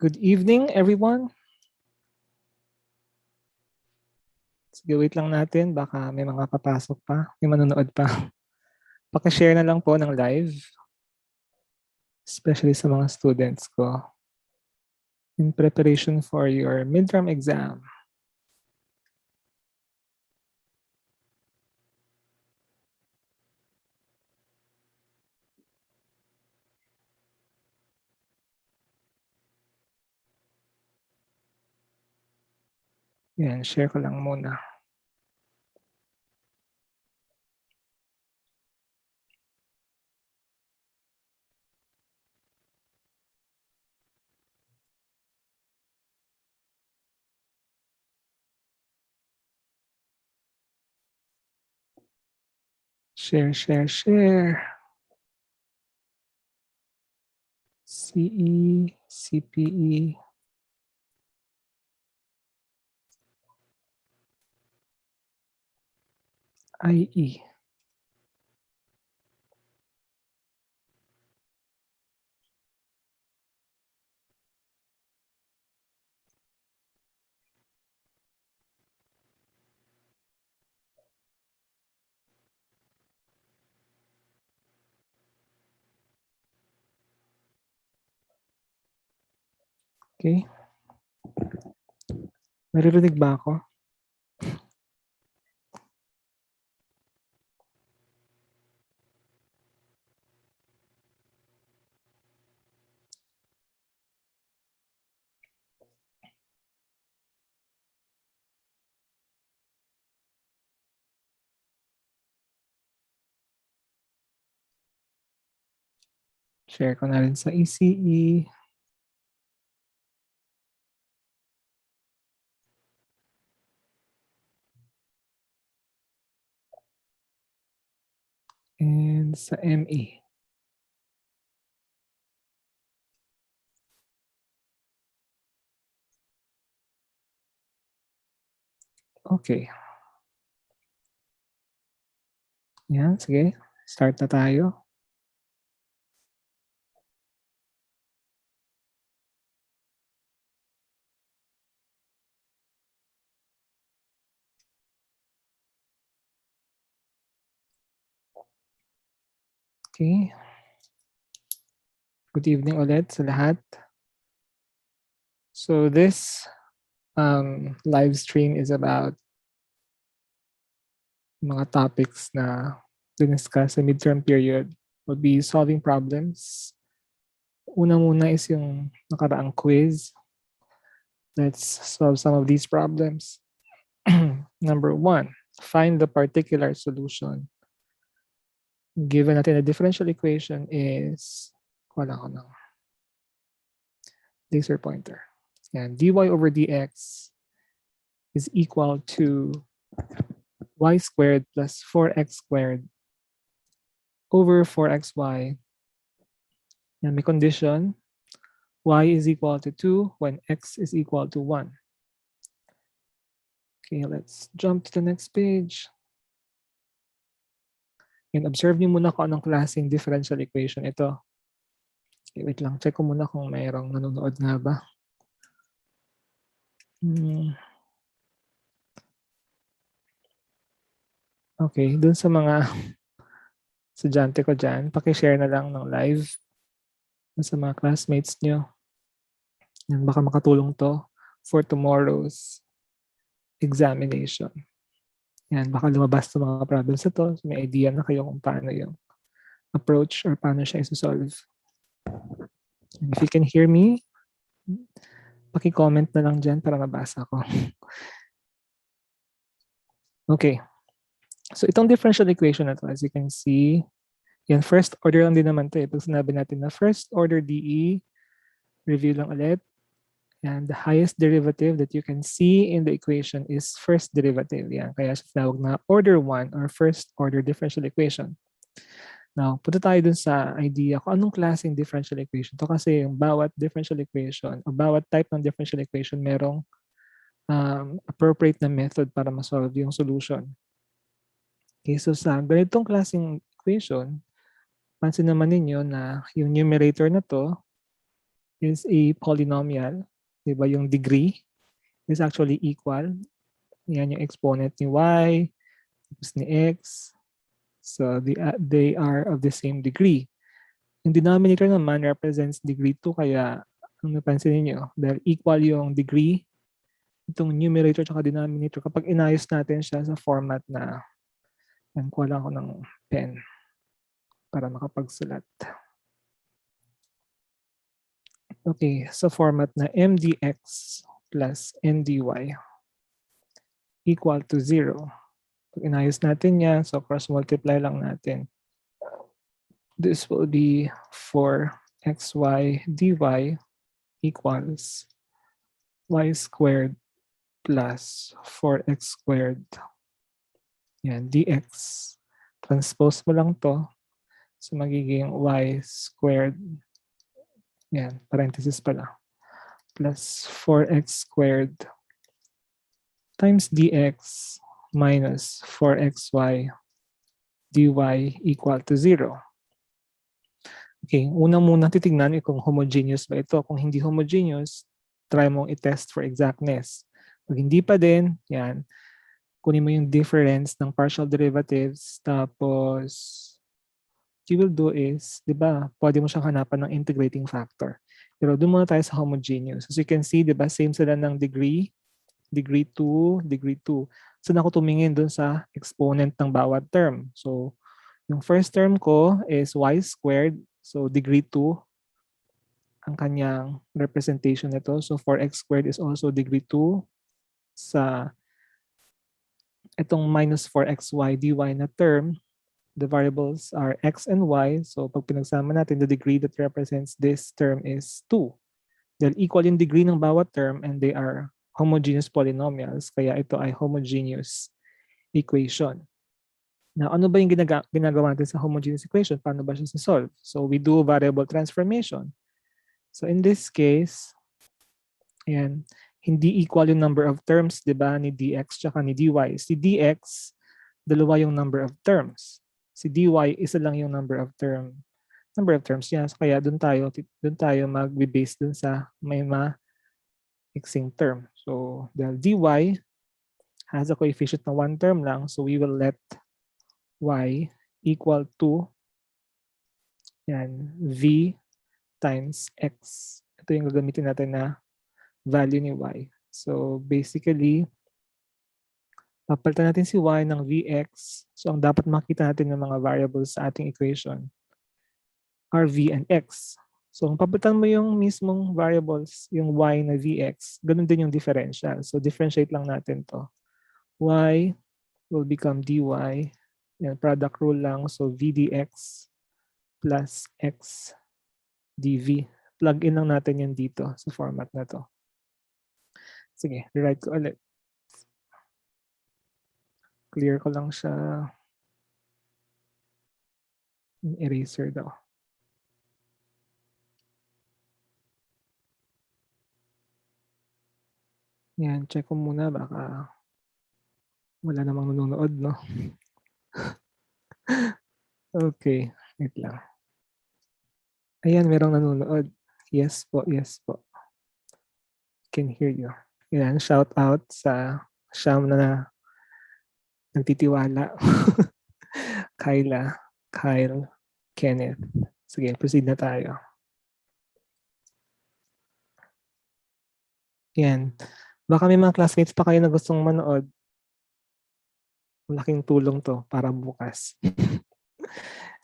Good evening, everyone. Sige, wait lang natin. Baka may mga papasok pa. May manonood pa. Pakishare na lang po ng live. Especially sa mga students ko. In preparation for your midterm exam. Yan, share ko lang muna. Share, share, share. CE, CPE. IE. Okay. Naririnig ba ako? Share ko na rin sa ECE. And sa ME. Okay. Yan, sige. Start na tayo. Okay. Good evening ulit sa lahat. So this live stream is about mga topics na diniscuss sa midterm period. Will be solving problems. Una muna is yung nakaraang quiz. Let's solve some of these problems. Number 1, find the particular solution. Given natin a differential equation is, wala ko ng laser pointer. And dy over dx is equal to y squared plus 4x squared over 4xy. And may condition, y is equal to 2 when x is equal to 1. Okay, let's jump to the next page. And observe niyo muna kung anong klaseng differential equation ito. Okay, wait lang. Check ko muna kung mayroong nanonood nga ba. Okay, dun sa mga estudyante ko dyan, pakishare na lang ng live sa mga classmates nyo. Yan, baka makatulong to for tomorrow's examination. Yan, baka lumabas sa mga problems na to. So may idea na kayo kung paano yung approach or paano siya isosolve. And if you can hear me, paki-comment na lang dyan para mabasa ko. Okay. So itong differential equation na to, as you can see, yan, first order lang din naman to. Pag sinabi natin na first order DE, review lang ulit. And the highest derivative that you can see in the equation is first derivative. Yan, kaya siya tinawag na order 1 or first order differential equation. Now, punta tayo dun sa idea kung anong klaseng differential equation to, kasi yung bawat differential equation o bawat type ng differential equation merong appropriate na method para ma-solve yung solution. Okay, so sa ganitong klaseng equation, pansin naman ninyo na yung numerator na to is a polynomial. Diba yung degree is actually equal. Yan yung exponent ni y, tapos ni x. So they are of the same degree. Yung denominator naman represents degree 2, kaya ang napansin niyo dahil equal yung degree, itong numerator at denominator, kapag inayos natin siya sa format na, kuha lang ako ng pen para makapagsulat. Okay, sa format na mdx plus ndy equal to 0. Pag inayos natin yan, so cross-multiply lang natin. This will be 4xy dy equals y squared plus 4x squared. Yan, dx. Transpose mo lang to. So magiging y squared. Yan, parenthesis pala. Plus 4x squared times dx minus 4xy dy equal to 0. Okay, una muna titignan kung homogeneous ba ito. Kung hindi homogeneous, try mong i-test for exactness. Pag hindi pa din, yan, kunin mo yung difference ng partial derivatives, tapos what you will do is, di ba, pwede mo siyang hanapan ng integrating factor. Pero doon muna tayo sa homogeneous. As you can see, di ba, same sila ng degree 2, degree 2. So, ako tumingin doon sa exponent ng bawat term. So, yung first term ko is y squared. So, degree 2 ang kanyang representation nito. So, 4x squared is also degree 2 sa itong minus 4xy dy na term. The variables are x and y. So, pag pinagsama natin, the degree that represents this term is 2. Dahil equal yung degree ng bawat term and they are homogeneous polynomials. Kaya ito ay homogeneous equation. Now, ano ba yung ginagawa natin sa homogeneous equation? Paano ba siya solve? So, we do variable transformation. So, in this case, ayan, hindi equal yung number of terms, di ba, ni dx tsaka ni dy. Si dx, dalawa yung number of terms. Si dy, isa lang yung number of terms niya. So, kaya doon tayo mag-base doon sa may ma-mixing term. So, dahil dy has a coefficient na one term lang, so we will let y equal to yan, v times x. Ito yung gagamitin natin na value ni y. So basically, papalitan natin si y ng vx. So ang dapat makita natin ng mga variables sa ating equation are v and x. So kung papalitan mo yung mismong variables, yung y na vx, ganun din yung differential. So differentiate lang natin to. Y will become dy. Yan, product rule lang. So v dx plus x dv. Plug in lang natin yan dito sa format na to. Sige, rewrite ko ulit. Clear ko lang siya. Eraser daw. Yan, check ko muna. Baka wala namang nanonood, no? Okay, wait lang. Ayan, merong nanonood. Yes po, yes po. Can hear you. Yan, shout out sa Sham na nagtitiwala. Kyla, Kyle, Kenneth. Sige, proceed na tayo. Yan. Baka may mga classmates pa kayo na gustong manood. Malaking tulong to para bukas.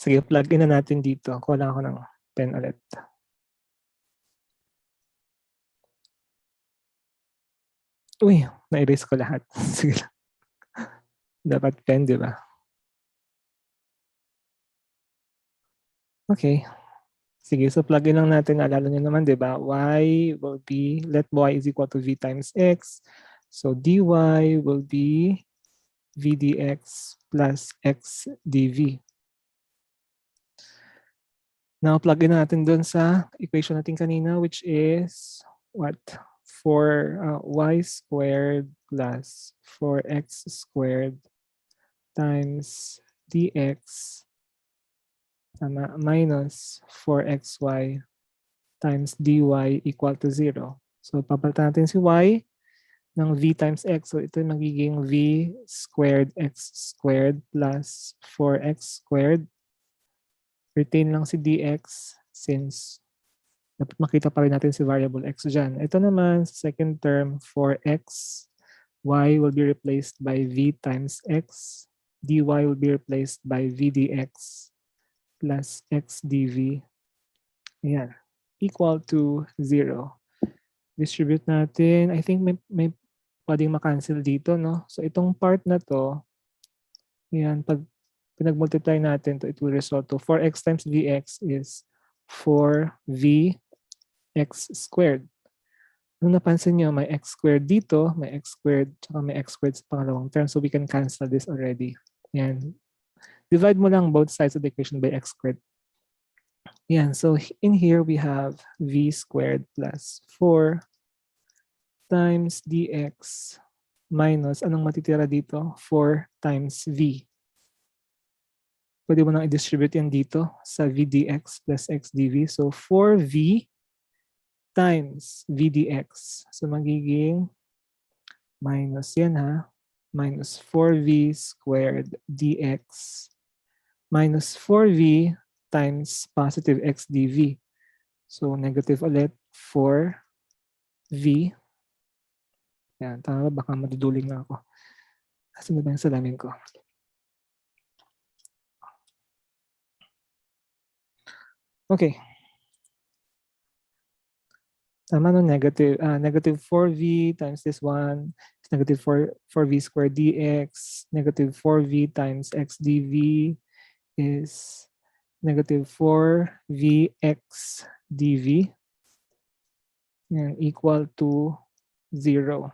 Sige, plug in na natin dito. Kuha lang ako ng pen ulit. Uy, na-erase ko lahat. Sige lang. Dapat pen, di ba? Okay. Sige, so plug in lang natin. Alala nyo naman, di ba? Y will be, let y is equal to v times x. So dy will be v dx plus x dv. Now, plug in natin dun sa equation natin kanina, which is what? 4y squared plus 4x squared times dx minus 4xy times dy equal to 0. So papalitan natin si y ng v times x. So ito magiging v squared x squared plus 4x squared. Retain lang si dx since dapat makita pa rin natin si variable x dyan. Ito naman, second term, 4x, y will be replaced by v times x, dy will be replaced by v dx plus x dv. Ayan, equal to 0. Distribute natin. I think may pwedeng makancel dito, no? So itong part na to, ayan, pag pinag-multiply natin to, it will result to 4x times vx is 4v x squared. Nung napansin nyo, may x squared dito, may x squared, tsaka may x squared sa pangalawang term. So we can cancel this already. Yan. Divide mo lang both sides of the equation by x squared. Yan. So in here, we have v squared plus 4 times dx minus, anong matitira dito? 4 times v. Pwede mo nang i-distribute yan dito sa v dx plus x dv. So 4v times v dx. So magiging minus yan ha. Minus 4v squared dx minus 4v times positive x dv. So negative ulit 4v. Yan, tama ba? Baka maduduling na ako. Asan na ba yung salamin ko? Okay. Tama no, negative 4v times this one is negative 4v squared dx. Negative 4v times x dv is negative 4vx dv. Yan, equal to 0.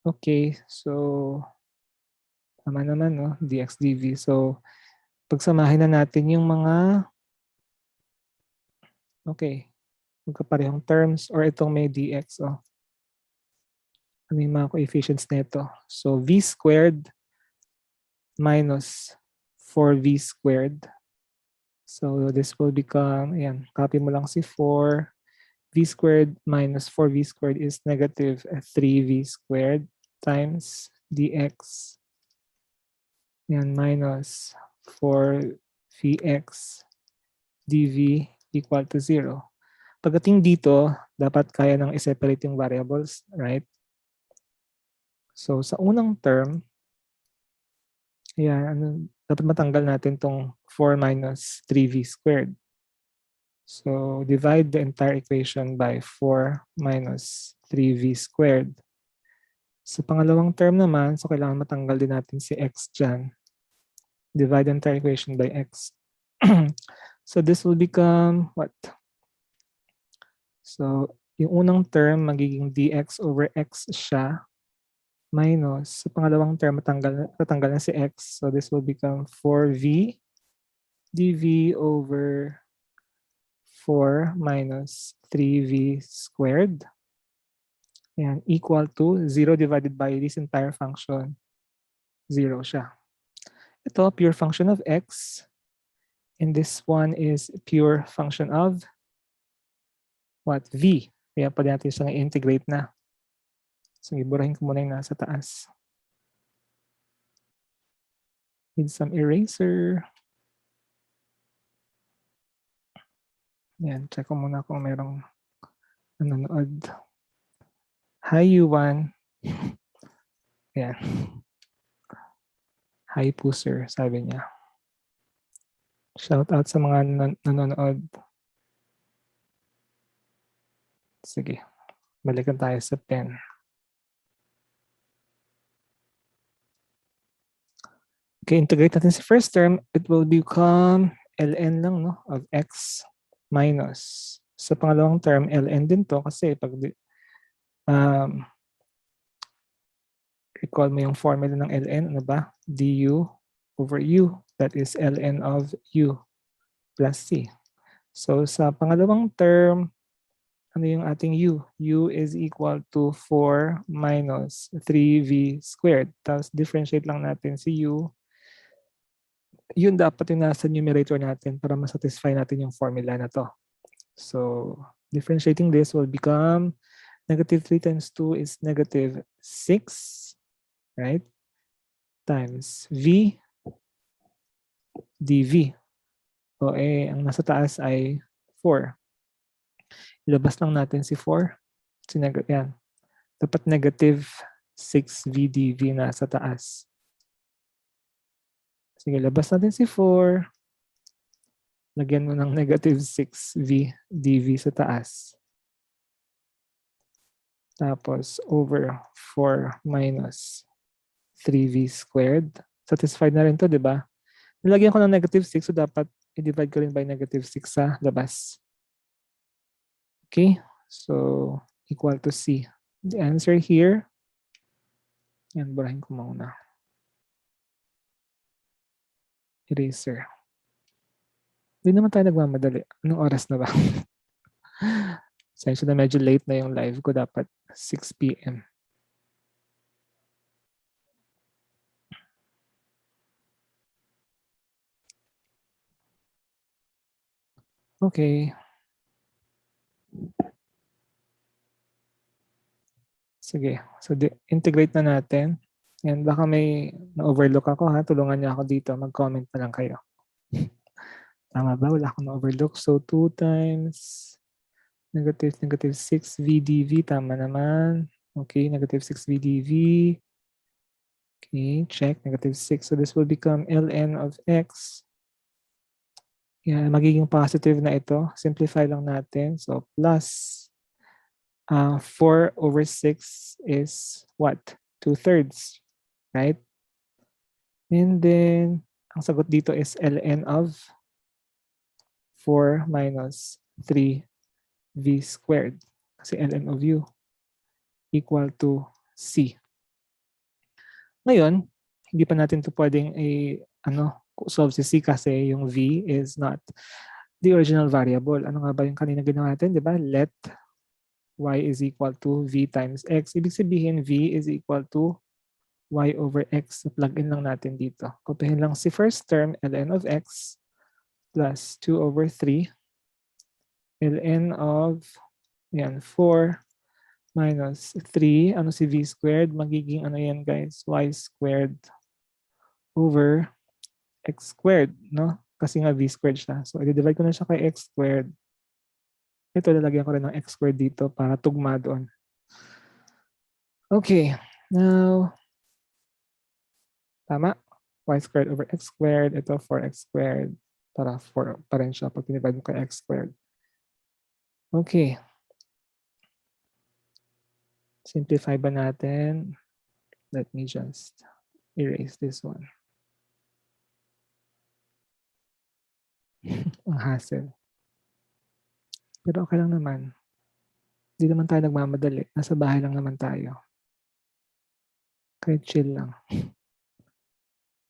Okay, so tama naman, no? Dx dv. So pagsamahin na natin yung mga magkaparehong terms or itong may dx. Oh. Ano yung mga coefficients nito? So v squared minus 4v squared. So this will become, ayan, copy mo lang si 4. V squared minus 4v squared is negative 3v squared times dx. Ayan, minus 4vx dv equal to 0. Pagdating dito, dapat kaya nang i-separate yung variables, right? So sa unang term, ayan, dapat matanggal natin tong 4 minus 3v squared. So divide the entire equation by 4 minus 3v squared. Sa pangalawang term naman, so kailangan matanggal din natin si x dyan. Divide the entire equation by x. So this will become what? So yung unang term magiging dx over x siya minus sa pangalawang term matanggal na si x. So this will become 4v dv over 4 minus 3v squared. Ayan, equal to 0 divided by this entire function. 0 siya. Ito, pure function of x. And this one is pure function of what? V. Kaya pwede natin siyang i-integrate na. So, iburahin ko muna yung nasa taas. Need some eraser. Yan, check ko muna kung merong nanonood. Hi, Yuan. Yan. Hi, Puser, sabi niya. Shout out sa mga nanonood. Sige, balikan tayo sa pen. Okay, integrate natin sa first term. It will become ln lang, no, of x minus. Sa pangalawang term, ln din to kasi pag recall mo yung formula ng ln, ano ba? Du over u. That is ln of u plus c. So sa pangalawang term, ano yung ating u? U is equal to 4 minus 3v squared. Tapos differentiate lang natin si u. Yun dapat yung nasa numerator natin para masatisfy natin yung formula na to. So differentiating this will become negative 3 times 2 is negative 6, right? Times V dV. O ang nasa taas ay 4. Ilabas lang natin si 4. Yan. Dapat negative 6 V dV na sa taas. Sige, labas natin si 4. Lagyan mo ng negative 6 V dV sa taas. Tapos over 4 minus 3V squared. Satisfied na rin to, di ba? Nilagyan ko ng negative 6, so dapat i-divide ko rin by negative 6 sa labas. Okay, so equal to C. The answer here, yan, burahin ko muna. Eraser. Hindi naman tayo nagmamadali. Anong oras na ba? Sensya na medyo late na yung live ko. Dapat 6 p.m. Okay. Sige. So, integrate na natin. And baka may na-overlook ako ha. Tulungan niyo ako dito. Mag-comment na lang kayo. Tama ba? Wala akong na-overlook. So, 2 times negative 6 VdV. Tama naman. Okay, negative 6 VdV. Okay, check. Negative 6. So, this will become ln of x. Yan, magiging positive na ito. Simplify lang natin. So, plus 4 over 6 is what? 2/3, right? And then, ang sagot dito is ln of 4 minus 3v squared. Kasi ln of u equal to c. Ngayon, hindi pa natin ito pwedeng solve si c kasi yung v is not the original variable. Ano nga ba yung kanina ginawa natin? Di ba? Let y is equal to v times x. Ibig sabihin, v is equal to y over x. So plug in lang natin dito. Kopyahin lang si first term, ln of x plus 2 over 3 ln of 4 minus 3. Ano si v squared? Magiging ano yan guys? Y squared over x squared. No? Kasi nga v squared siya. So i-divide ko na siya kay x squared. Ito, lalagyan ko rin ng x squared dito para tugma doon. Okay. Now, tama. Y squared over x squared. Ito 4x squared. Para 4 pa rin siya pag tinivide mo kay x squared. Okay. Simplify ba natin? Let me just erase this one. Ang hassle. Pero okay lang naman. Hindi naman tayo nagmamadali. Nasa bahay lang naman tayo. Kaya chill lang.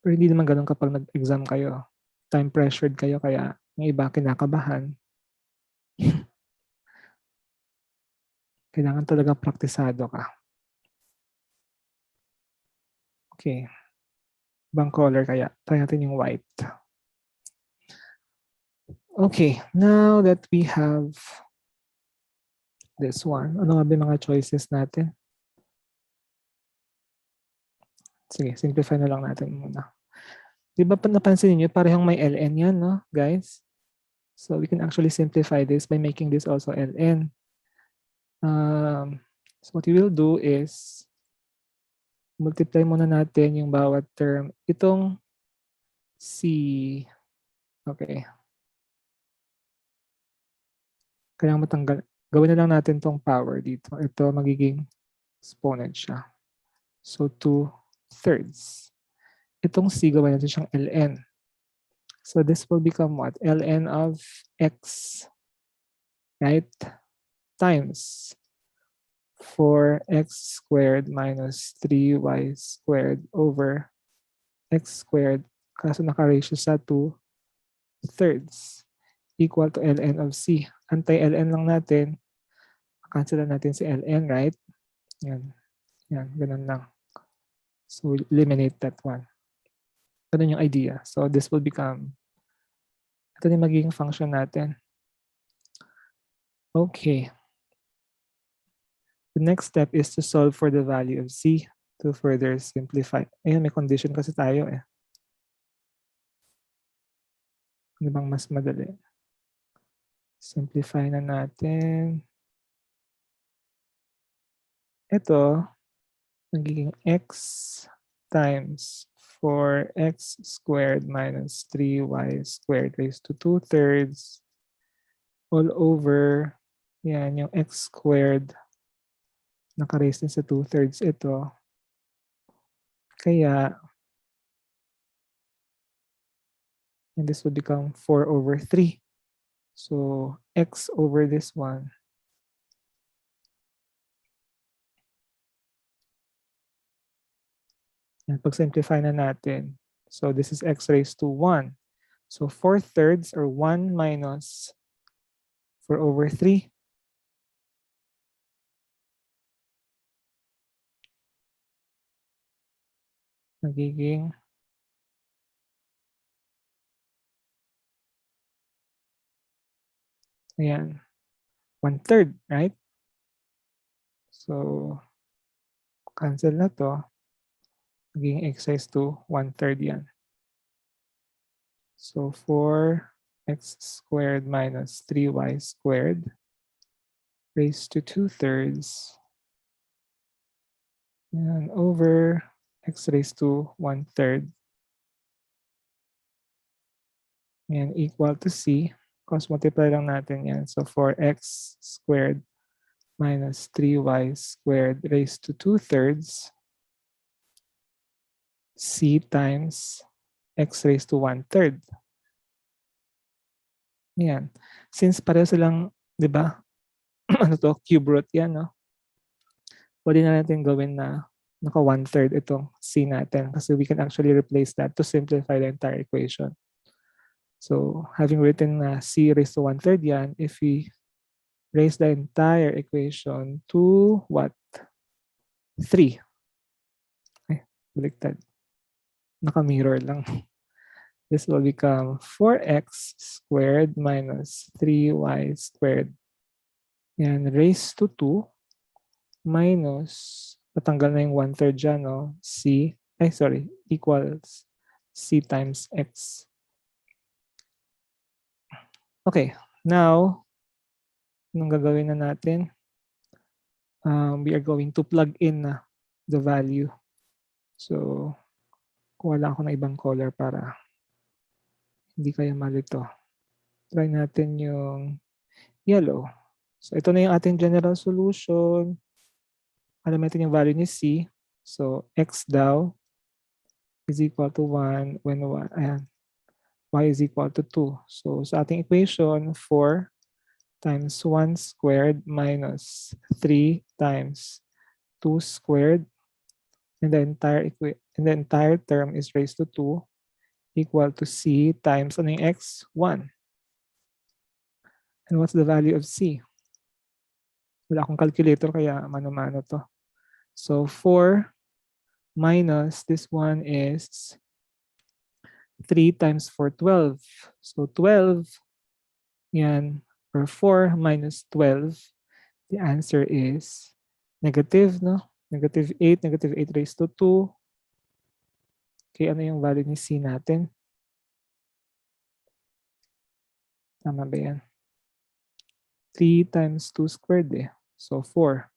Pero hindi naman ganun kapag nag-exam kayo. Time pressured kayo kaya yung iba kinakabahan. Kailangan talaga praktisado ka. Okay. Ibang color kaya. Try natin yung white. Okay. Now that we have this one, ano nga ba yung mga choices natin? Sige, simplify na lang natin muna. Di ba napansin niyo parehong may ln yan, no, guys? So we can actually simplify this by making this also ln. So what we will do is multiply muna natin yung bawat term. Itong C. Okay. Kailangan matanggal. Gawin na lang natin tong power dito. Ito magiging exponent siya. So 2/3. Itong C, gawin natin siyang ln. So this will become what? ln of x, right? Times 4x squared minus 3y squared over x squared. Kaso naka-ratio sa 2/3 equal to ln of c. Anti-ln lang natin. Cancel natin si ln, right? Yan. Yan, ganun lang. So we'll eliminate that one. Ganun yung idea. So this will become, ito na yung magiging function natin. Okay. The next step is to solve for the value of C to further simplify. Ayan, may condition kasi tayo eh. Ano bang mas madali? Simplify na natin. Ito, nagiging x times 4x squared minus 3y squared raised to 2/3 all over, yan, yung x squared, naka-raise din sa 2/3 ito. Kaya, and this would become 4/3. So, x over this one. And pag-simplify na natin. So, this is x raised to 1. So, 4/3 or 1 minus 4/3. Nagiging ayan, 1/3, right? So, cancel na to. Naging x raised to 1/3 yan. So, 4x squared minus 3y squared raised to 2/3 yan, over x raised to 1/3. Yan, equal to c. Cross multiply lang natin yan. So, 4x squared minus 3y squared raised to 2/3 c times x raised to 1/3. Yan. Since pareho silang, di ba, ano to, cube root yan, no? Pwede na natin gawin na naka 1/3 itong c natin kasi we can actually replace that to simplify the entire equation. So, having written na c raised to 1/3 yan, if we raise the entire equation to what? 3. Ay, baliktad. Naka-mirror lang. This will become 4x squared minus 3y squared. Yan, raised to 2 minus, patanggal na yung 1/3 dyan, no? C, equals c times x. Okay, now, anong gagawin na natin? We are going to plug in na the value. So, kuha lang ako ng ibang color para hindi kayo malito. Try natin yung yellow. So, ito na yung ating general solution. Alam natin yung value ni C. So, x daw is equal to 1 when y is equal to 2. So, sa ating equation, 4 times 1 squared minus 3 times 2 squared, and the entire term is raised to 2 equal to c times ano yung x? 1. And what's the value of c? Wala akong calculator kaya mano-mano to. So 4 minus this one is 3 times 4, 12. So 12, yan, or 4 minus 12, the answer is negative, no? Negative 8, negative 8 raised to 2. Okay, ano yung value ni C natin? Tama ba yan? 3 times 2 squared eh. So 4.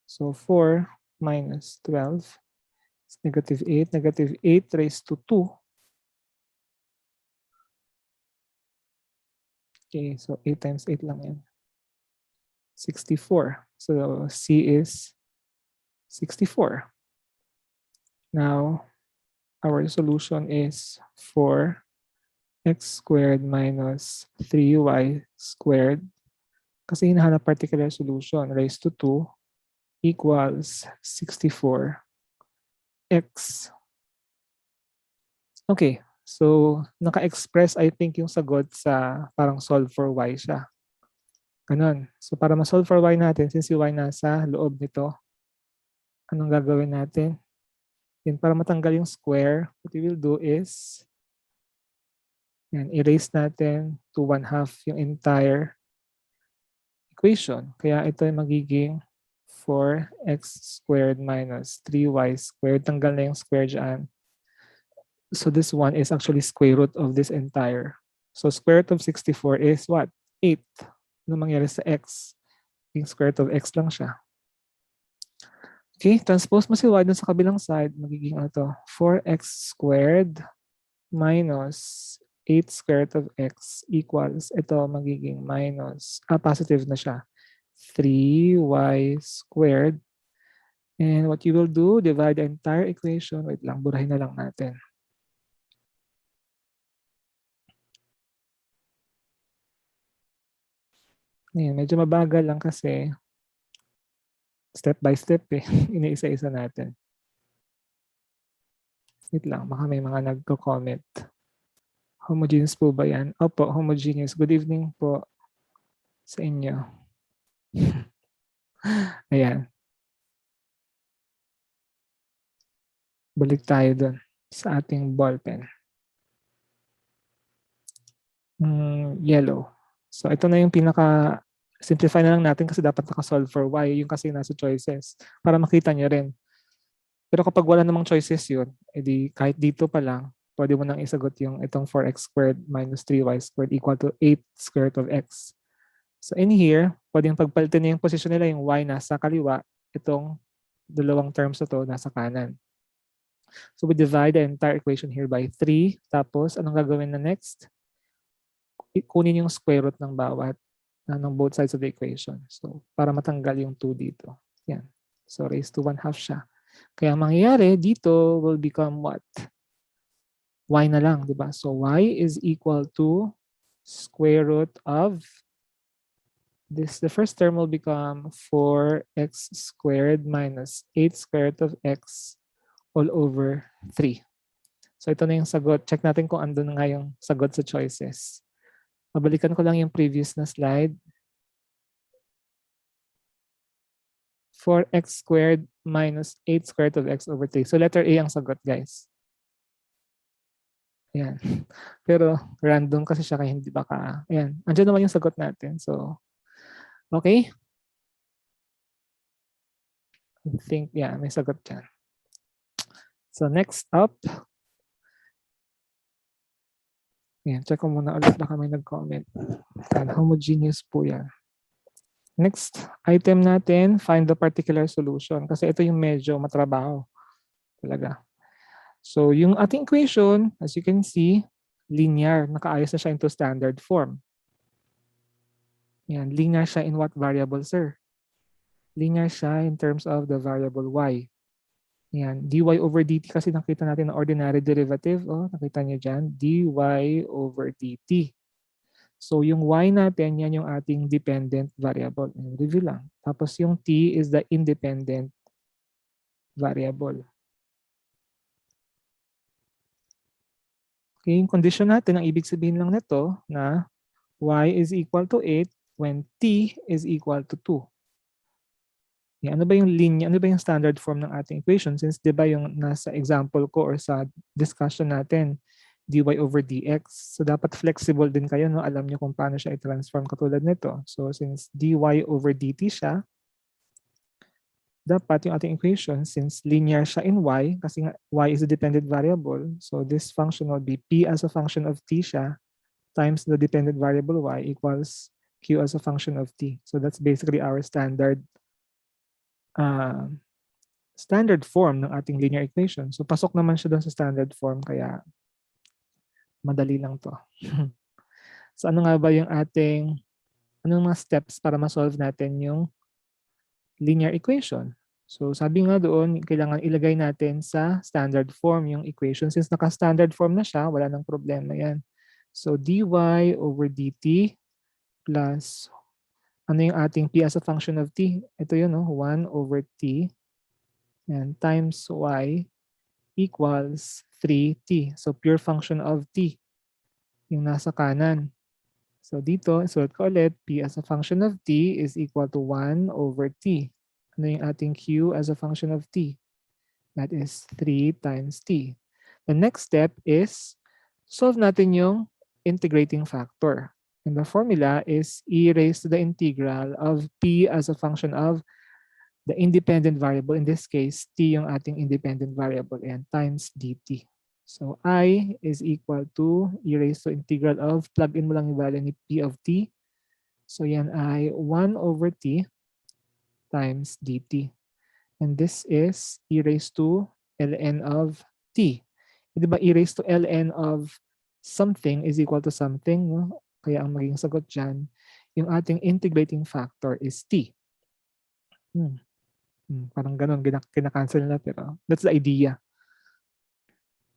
So 4 minus 12 is negative 8. Negative 8 raised to 2. Okay, so 8 times 8 lang yan. 64. So C is 64. Now, our solution is 4x squared minus 3y squared. Kasi hinahanap particular solution, raised to 2 equals 64x. Okay, so naka-express I think yung sagot sa parang solve for y siya. Ganon. So para ma-solve for y natin, since yung y nasa loob nito, anong gagawin natin? Yan, para matanggal yung square, what we will do is, yan, erase natin to 1/2 yung entire equation. Kaya ito ay magiging 4x squared minus 3y squared. Tanggal na yung square dyan. So this one is actually square root of this entire. So square root of 64 is what? 8. Ano mangyari sa x? Yung square root of x lang siya. Okay, transpose mo si y dun sa kabilang side. Magiging ano to? 4x squared minus 8 square root of x equals, ito magiging minus, positive na siya. 3y squared. And what you will do, divide the entire equation. Wait lang, burahin na lang natin. Ayan, medyo mabagal lang kasi step by step eh. Iniisa-isa natin. Wait lang, baka may mga nagko-comment. Homogeneous po ba yan? Opo, homogeneous. Good evening po sa inyo. Ayan. Balik tayo dun sa ating ballpen. Yellow. So ito na yung pinaka, simplify na lang natin kasi dapat nakasolve for y. Yung kasi nasa choices. Para makita nyo rin. Pero kapag wala namang choices yun, edi kahit dito pa lang, pwede mo nang isagot yung itong 4x squared minus 3y squared equal to 8 square root of x. So in here, pwedeng pagpalitan na yung position nila, yung y nasa kaliwa, itong dalawang terms na to nasa kanan. So we divide the entire equation here by 3. Tapos, anong gagawin na next? Kunin yung square root ng bawat, ng both sides of the equation. So, para matanggal yung 2 dito. Yan. So, raised to 1/2 siya. Kaya mangyayari dito will become what? Y na lang, di ba? So, y is equal to square root of this. The first term will become 4x squared minus 8 square root of x all over 3. So ito na yung sagot. Check natin kung andun nga yung sagot sa choices. Mabalikan ko lang yung previous na slide. 4x squared minus 8 square root of x over 3. So letter A ang sagot, guys. Ayan. Pero random kasi siya kaya hindi baka. Ayan. Andiyan naman yung sagot natin. So, okay. I think, yeah, may sagot dyan. So next up, yan, check ko muna ulit baka may nag-comment. Homogeneous po yan. Next item natin, find the particular solution. Kasi ito yung medyo matrabaho talaga. So yung ating equation, as you can see, linear. Nakaayos na siya into standard form. Yan, linear siya in what variable, sir? Linear siya in terms of the variable y. Yan, dy over dt kasi nakita natin na ordinary derivative. Oh, nakita niyo dyan, dy over dt. So yung y natin, yan yung ating dependent variable. Review lang. Tapos yung t is the independent variable. Okay, yung condition natin, ang ibig sabihin lang nito na y is equal to 8 when t is equal to 2. Yan, ano ba yung linya, ano ba yung standard form ng ating equation? Since di ba yung nasa example ko or sa discussion natin, dy over dx. So dapat flexible din kayo, no? Alam niyo kung paano siya i-transform katulad nito. So since dy over dt siya, dapat yung ating equation, since linear siya in y, kasi nga y is a dependent variable, so this function will be p as a function of t siya times the dependent variable y equals q as a function of t. So that's basically our standard form ng ating linear equation. So pasok naman siya doon sa standard form, kaya madali lang to. So ano nga ba yung ating, anong mga steps para ma-solve natin yung linear equation? So sabi nga doon, kailangan ilagay natin sa standard form yung equation. Since naka-standard form na siya, wala nang problema yan. So dy over dt plus, ano yung ating p as a function of t? Ito yun, no? 1 over t and times y equals 3t. So pure function of t yung nasa kanan. So dito, sulat ko ulit, p as a function of t is equal to 1 over t. Ano yung ating q as a function of t? That is 3 times t. The next step is solve natin yung integrating factor. And the formula is e raised to the integral of t as a function of the independent variable. In this case, t yung ating independent variable and times dt. So I is equal to e raised to integral of, plug in mo lang yung value ni p of t. So yan ay 1 over t times dt. And this is e raised to ln of t. Di ba e raised to ln of something is equal to something, no? Kaya ang magiging sagot dyan, yung ating integrating factor is t. Parang ganun, kinakancel na, pero that's the idea.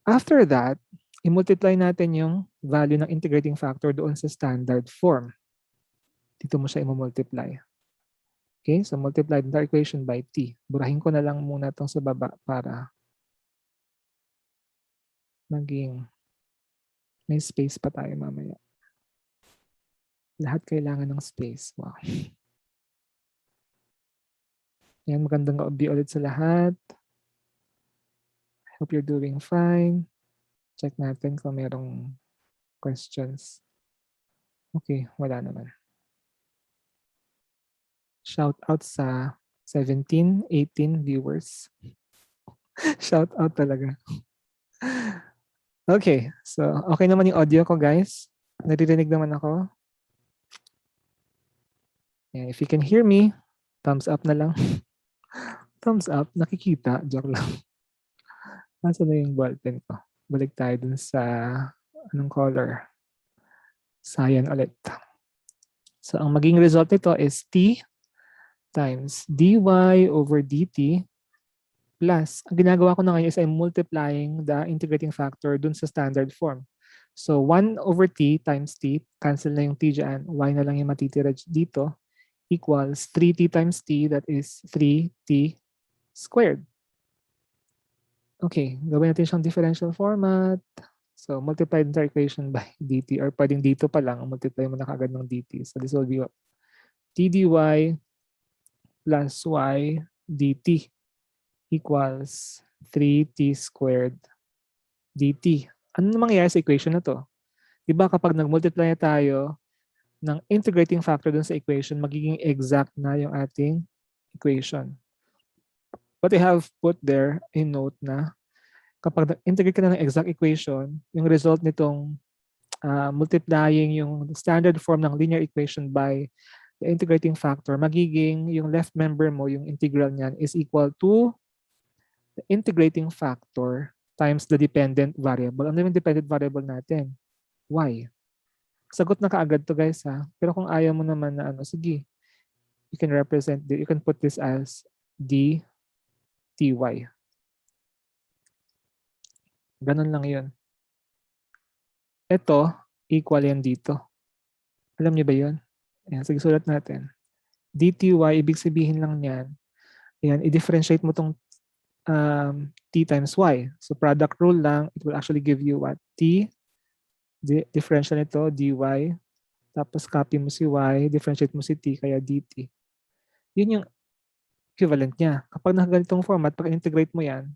After that, i-multiply natin yung value ng integrating factor doon sa standard form. Dito mo siya i-multiply. Okay, so multiply the equation by t. Burahin ko na lang muna itong sa baba para maging may space pa tayo mamaya. Lahat kailangan ng space. Wow. Yan, magandang gabi ulit sa lahat. Hope you're doing fine. Check natin kung merong questions. Okay, wala naman. Shout out sa 17, 18 viewers. Shout out talaga. Okay, so okay naman yung audio ko, guys. Naririnig naman ako. And if you can hear me, thumbs up na lang. Thumbs up, nakikita. Joke lang. Nasa na yung ballpen ko? Balik tayo dun sa anong color. Cyan ulit. So ang maging result nito is t times dy over dt plus, ang ginagawa ko na ngayon is I'm multiplying the integrating factor dun sa standard form. So 1 over t times t, cancel na yung t dyan, y na lang yung matitira dito, equals 3t times t, that is 3t squared. Okay, gawin natin siyang differential format. So multiply the equation by dt, or pwedeng dito pa lang, multiply mo na kagad ng dt. So this will be t dy plus y dt equals 3t squared dt. Ano mangyayari sa equation na to? Diba kapag nag-multiply tayo ng integrating factor dun sa equation, magiging exact na yung ating equation. But I have put there a note na kapag integrate ka na ng exact equation, yung result nitong multiplying yung standard form ng linear equation by the integrating factor, magiging yung left member mo, yung integral niyan, is equal to the integrating factor times the dependent variable. Ano yung dependent variable natin? Y. Sagot na kaagad to, guys, ha? Pero kung ayaw mo naman na ano, sige, you can represent, you can put this as d ty. Ganun lang yun. Ito, equal yan dito. Alam niyo ba yun? Ayan, sige, sulat natin. dty, ibig sabihin lang niyan, ayan, i-differentiate mo tong t times y. So product rule lang, it will actually give you what? T, differential nito, dy, tapos copy mo si y, differentiate mo si t, kaya dt. Yun yung equivalent niya. Kapag nakaganitong format, pag integrate mo yan,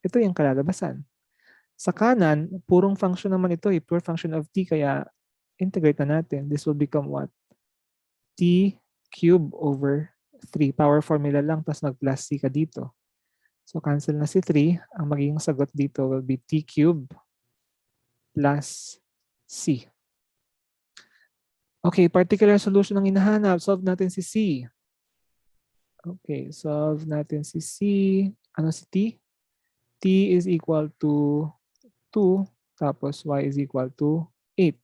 ito yung kalalabasan. Sa kanan, purong function naman ito, pure function of t, kaya integrate na natin. This will become what? T cube over 3. Power formula lang, tapos mag-plus c ka dito. So cancel na si 3. Ang magiging sagot dito will be t cube plus c. Okay, particular solution ang hinahanap. Solve natin si c. Okay, solve natin si c. Ano si t? T is equal to 2, tapos y is equal to 8.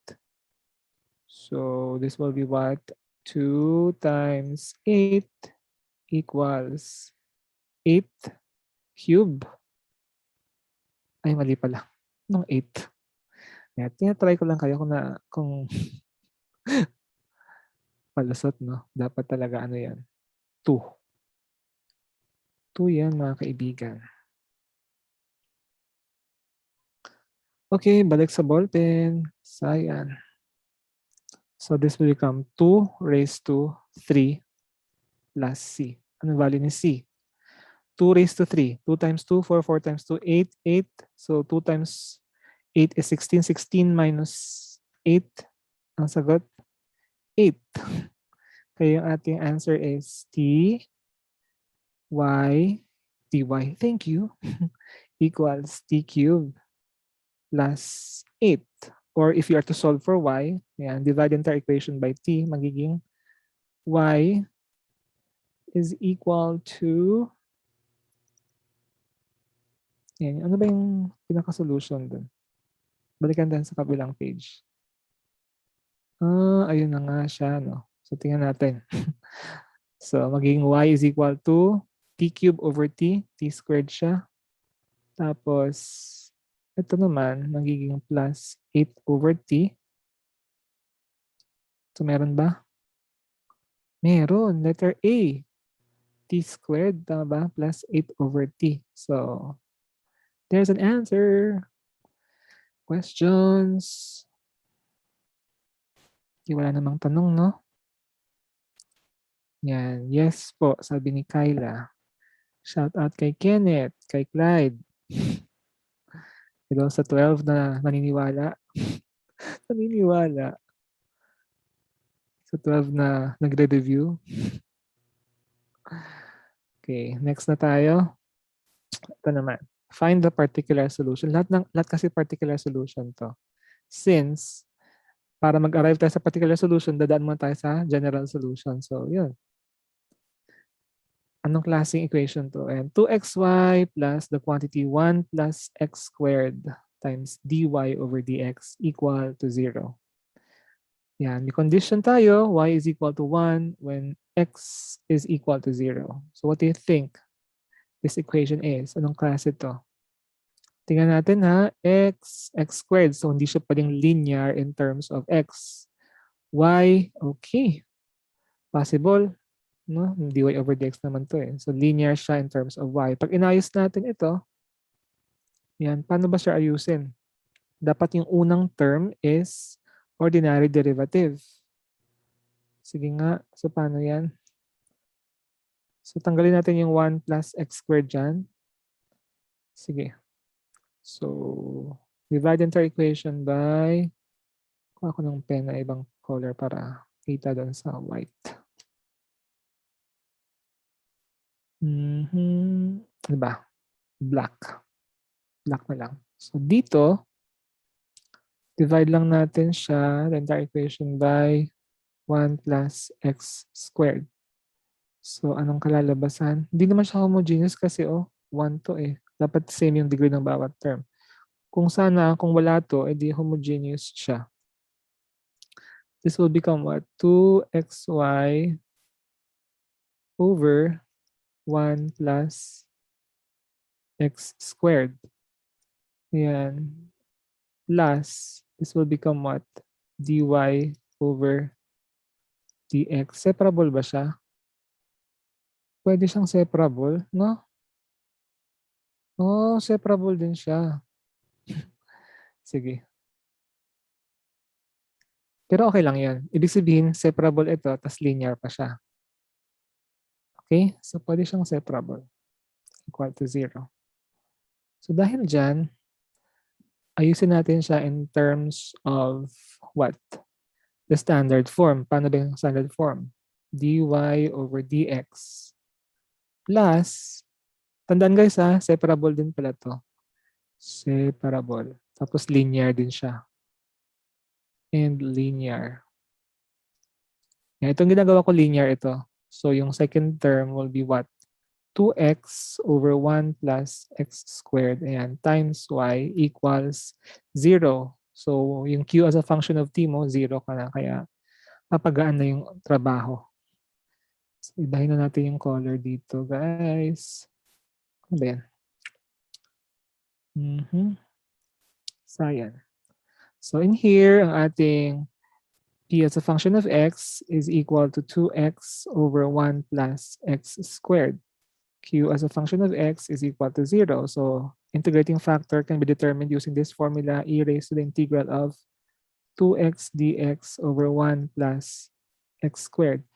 So this will be what? 2 times 8 equals 8 cube. Ay, mali pala. Nung 8. Kaya tinatry ko lang kayo kung palusot, no? Dapat talaga ano yan? 2. 2 yan, mga kaibigan. Okay, balik sa ballpen. Cyan. So this will become 2 raised to 3 plus c. Anong value ni c? 2 raised to 3. 2 times 2, 4. 4 times 2, 8. 8. So 2 times 8 is 16. 16 minus 8. Ang sagot, 8. Kaya yung ating answer is T, Y, dy, thank you, equals T cubed plus 8. Or if you are to solve for y, yan, divide the entire equation by t, magiging y is equal to, yan, ano ba yung pinaka-solution dun? Balikan din sa kabilang page. Ayun na nga siya, no? So, tingnan natin. So, magiging y is equal to t cubed over t squared siya. Tapos, ito naman, magiging plus 8 over t. So, meron ba? Meron. Letter A. T squared, tama ba? Plus 8 over t. So, there's an answer. Questions? Wala namang tanong, no? Yan. Yes po, sabi ni Kyla. Shout out kay Kenneth, kay Clyde. Hello sa 12 na naniniwala. Naniniwala. Sa 12 na nagre-review. Okay, next na tayo. Ito naman. Find the particular solution. Lahat kasi particular solution to. Since para mag-arrive tayo sa particular solution, dadaan muna tayo sa general solution. So, yun. Anong klaseng equation to? And 2xy plus the quantity 1 plus x squared times dy over dx equal to 0. Yan. May condition tayo, y is equal to 1 when x is equal to 0. So, what do you think this equation is? Anong klase to? Tingnan natin ha, x squared. So, hindi siya pwedeng linear in terms of x. Y, okay. Possible, no? dy over dx naman to eh. So, linear siya in terms of y. Pag inayos natin ito, yan, paano ba siya ayusin? Dapat yung unang term is ordinary derivative. Sige nga, so paano yan? So, tanggalin natin yung 1 plus x squared dyan. Sige. So, divide the entire equation by, kuha ko ng pen na ibang color para kita doon sa white. Diba? Black. Black na lang. So, dito, divide lang natin siya, the entire equation by 1 plus x squared. So, anong kalalabasan? Hindi naman siya homogeneous kasi 1 to eh. Dapat same yung degree ng bawat term. Kung wala to, edi homogeneous siya. This will become what? 2xy over 1 plus x squared. Ayan. Plus, this will become what? dy over dx. Separable ba siya? Pwede siyang separable, no? Separable din siya. Sige. Pero okay lang yan. Ibig sabihin, separable ito, tas linear pa siya. Okay? So, pwede siyang separable. Equal to 0. So, dahil dyan, ayusin natin siya in terms of what? The standard form. Paano ba yung standard form? dy over dx plus, tandaan guys ha, separable din pala to. Separable. Tapos linear din siya. And linear. Itong ginagawa ko linear ito. So yung second term will be what? 2x over 1 plus x squared. Ayan, times y equals 0. So yung q as a function of t mo, 0 ka na. Kaya papagaan na yung trabaho. So, ibahin na natin yung color dito, guys. Ano ba yan? Cyan. So in here, ang ating p as a function of x is equal to 2x over 1 plus x squared. Q as a function of x is equal to 0. So integrating factor can be determined using this formula, e raised to the integral of 2x dx over 1 plus x squared.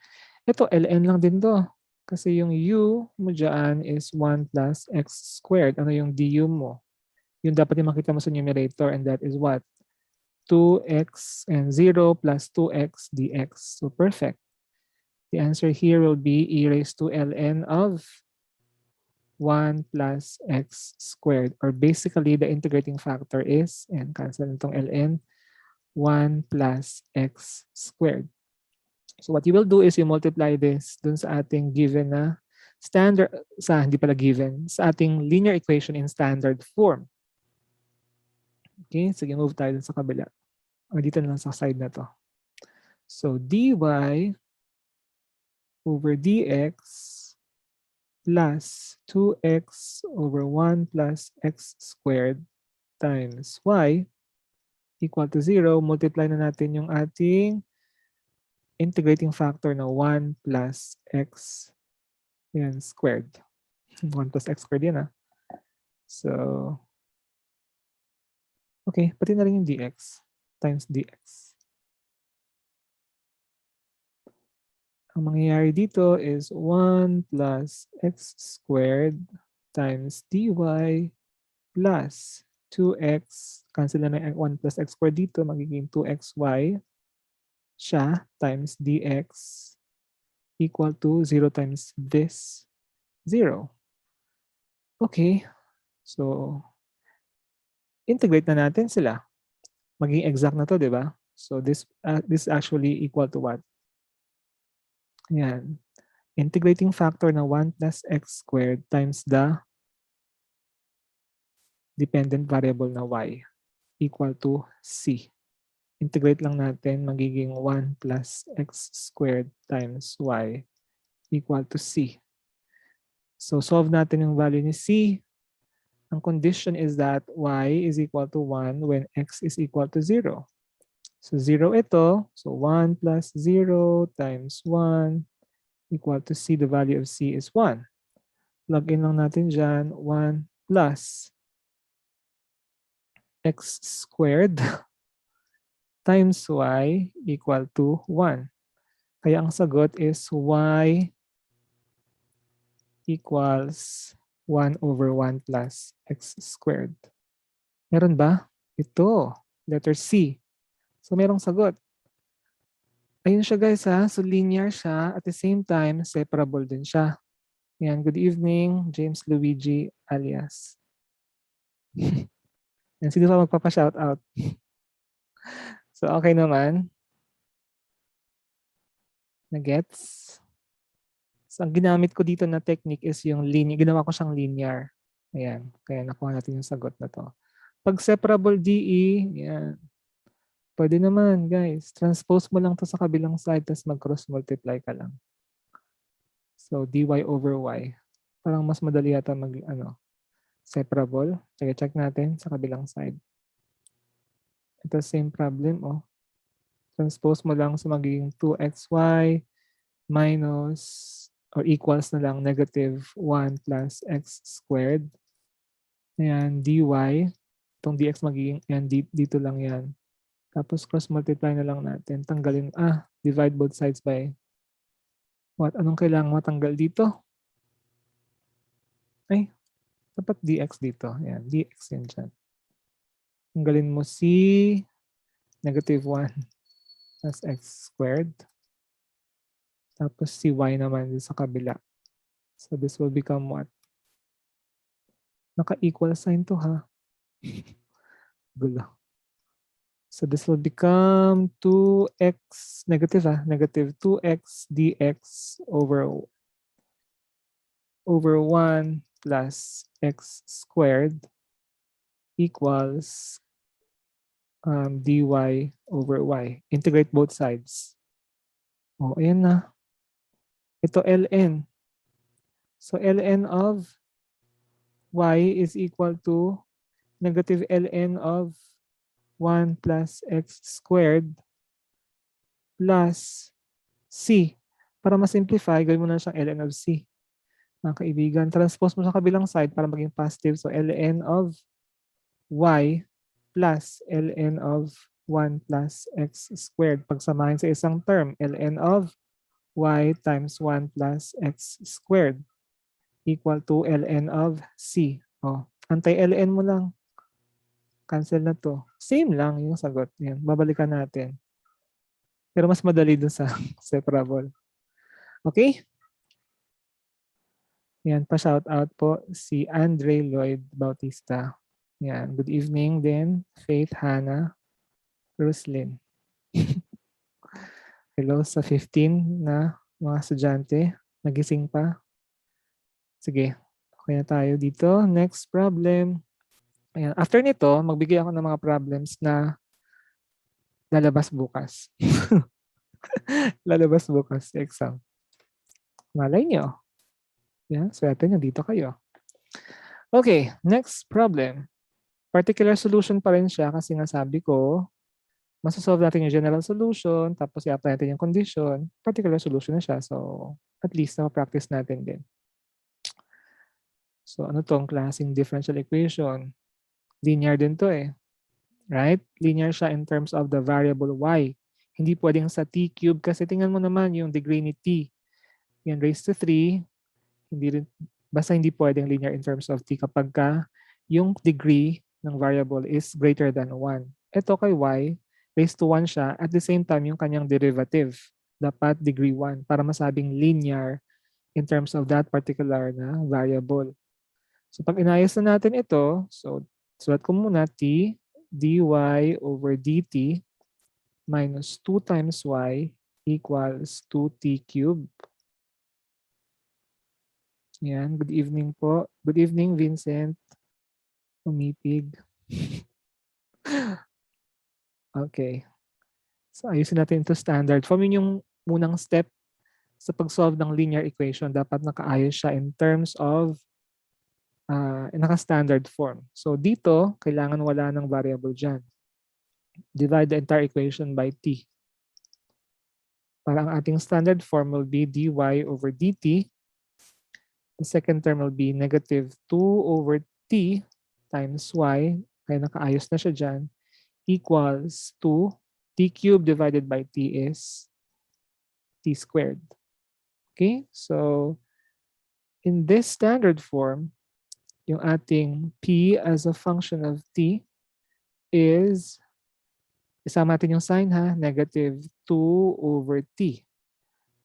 Ito, ln lang din to. Kasi yung u mo dyan is 1 plus x squared. Ano yung du mo? Yung dapat yung makita mo sa numerator, and that is what? 2x and 0 plus 2x dx. So perfect. The answer here will be e raised to ln of 1 plus x squared. Or basically, the integrating factor is, and cancel itong ln, 1 plus x squared. So what you will do is you multiply this dun sa ating given na standard, hindi pala given, sa ating linear equation in standard form. Okay, sige, move tayo dun sa kabila. O dito na lang sa side na to. So dy over dx plus 2x over 1 plus x squared times y equal to 0. Multiply na natin yung ating integrating factor na 1 plus x yan, squared. 1 plus x squared yan. So, okay, pati na rin yung dx times dx. Ang mangyayari dito is 1 plus x squared times dy plus 2x, cancel na ng 1 plus x squared dito, magiging 2xy siya times dx equal to 0 times this, 0. Okay, so integrate na natin sila. Maging exact na to, di ba? So this actually equal to what? Yan. Integrating factor na 1 plus x squared times the dependent variable na y equal to c. Integrate lang natin, magiging 1 plus x squared times y equal to c. So solve natin yung value ni c. Ang condition is that y is equal to 1 when x is equal to 0. So 0 ito. So 1 plus 0 times 1 equal to c. The value of c is 1. Plug in lang natin dyan. 1 plus x squared times y equal to 1. Kaya ang sagot is y equals 1 over 1 plus x squared. Meron ba? Ito, letter C. So merong sagot. Ayun siya guys ha. So linear siya. At the same time, separable din siya. Yan. Good evening, James Luigi alias. Yan. Sino pa magpapa-shoutout? So okay naman. Na-gets? So ang ginamit ko dito na technique is yung linear. Ginawa ko siyang linear. Ayan. Kaya nakuha natin yung sagot na to. Pag separable DE, yan. Pwede naman, guys. Transpose mo lang to sa kabilang side, tapos mag-cross multiply ka lang. So, dy over y. Parang mas madali yata separable. Check natin sa kabilang side. Ito, same problem, oh. Transpose mo lang sa magiging 2xy minus or equals na lang negative 1 plus x squared. Ayan, dy. Itong dx magiging, yan, dito lang yan. Tapos cross multiply na lang natin. Tanggalin, divide both sides by what? Anong kailangan matanggal dito? Ay, dapat dx dito. Ayan, dx yan dyan. Tanggalin mo si negative 1 plus x squared. Tapos si y naman sa kabila. So this will become what? Naka-equal sign to ha. Gulo. So this will become 2x, negative 2x dx over 1 plus x squared equals dy over y. Integrate both sides. O, ayan na. Ito ln. So ln of y is equal to negative ln of 1 plus x squared plus c. Para ma-simplify, gawin mo na siyang ln of c. Mga kaibigan, transpose mo sa kabilang side para maging positive. So ln of y plus ln of 1 plus x squared. Pagsamahin sa isang term, ln of y times 1 plus x squared equal to ln of c. O, anti-ln mo lang. Cancel na to. same lang yung sagot. Yan, babalikan natin. Pero mas madali dun sa separable. Okay? Yan, pa-shout out po si Andre Lloyd Bautista. Yan, good evening din, Faith Hannah, Roslyn. Hello sa 15 na mga estudyante. Nagising pa. Sige, okay na tayo dito. Next problem. Ayan. After nito, magbigay ako ng mga problems na lalabas bukas. Lalabas bukas sa exam. Malay nyo. Yan, swerte nyo, dito kayo. Okay, next problem. Particular solution pa rin siya kasi nga sabi ko, masasolve natin yung general solution, tapos i-apply natin yung condition, particular solution na siya. So, at least na-practice natin din. So, ano tong klaseng differential equation? Linear din to eh. Right? Linear siya in terms of the variable y. Hindi pwedeng sa t cube kasi tingnan mo naman yung degree ni t. Yan raised to 3. Hindi rin, basta hindi pwedeng linear in terms of t kapag ka yung degree ng variable is greater than 1. Ito kay y, raised to 1 siya. At the same time, yung kanyang derivative, dapat degree 1 para masabing linear in terms of that particular na variable. So pag inayos na natin ito, so sulat ko muna t dy over dt minus 2 times y equals 2t cubed. Yan, good evening po. Good evening, Vincent. Umipig. Okay. So ayusin natin ito standard form. Yun yung unang step sa pag-solve ng linear equation. Dapat nakaayos siya in terms of naka-standard form. So dito, kailangan wala ng variable dyan. Divide the entire equation by t. Para ang ating standard form will be dy over dt. The second term will be negative 2 over t times y. Kaya nakaayos na siya dyan. Equals to t cubed divided by t is t squared. Okay? So, in this standard form, yung ating p as a function of t is, isama natin yung sign ha, negative 2 over t.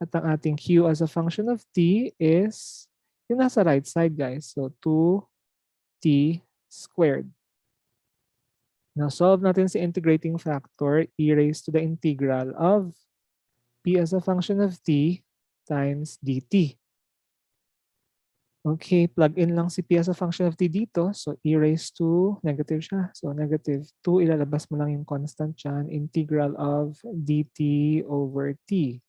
At ang ating q as a function of t is yung nasa right side, guys. So, 2t squared. Now, solve natin si integrating factor e raised to the integral of p as a function of t times dt. Okay, plug in lang si p as a function of t dito. So, e raised to, negative siya. So, negative 2, ilalabas mo lang yung constant dyan. Integral of dt over t.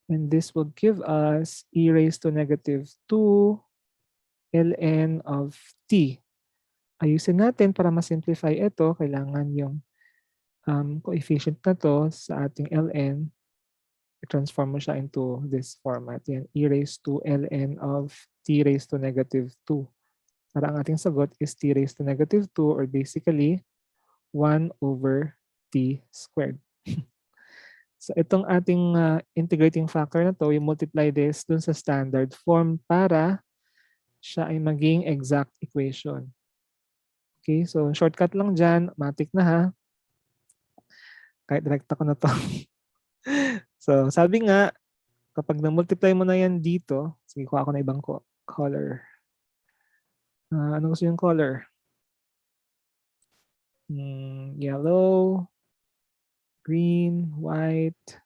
And this will give us e raised to negative 2 ln of t. Ayusin natin para ma-simplify ito. Kailangan yung coefficient na to sa ating ln. I-transform mo siya into this format. Yan, e raised to ln of t raised to negative 2. Para ang ating sagot is t raised to negative 2 or basically 1 over t squared. So itong ating integrating factor na to, we multiply this dun sa standard form para siya ay maging exact equation. Okay, so shortcut lang dyan, matik na ha. Kahit direkta ko na to. So sabi nga, kapag na-multiply mo na yan dito, sige, kuha ako na ibang color. Ano gusto yung color? Yellow, green, white,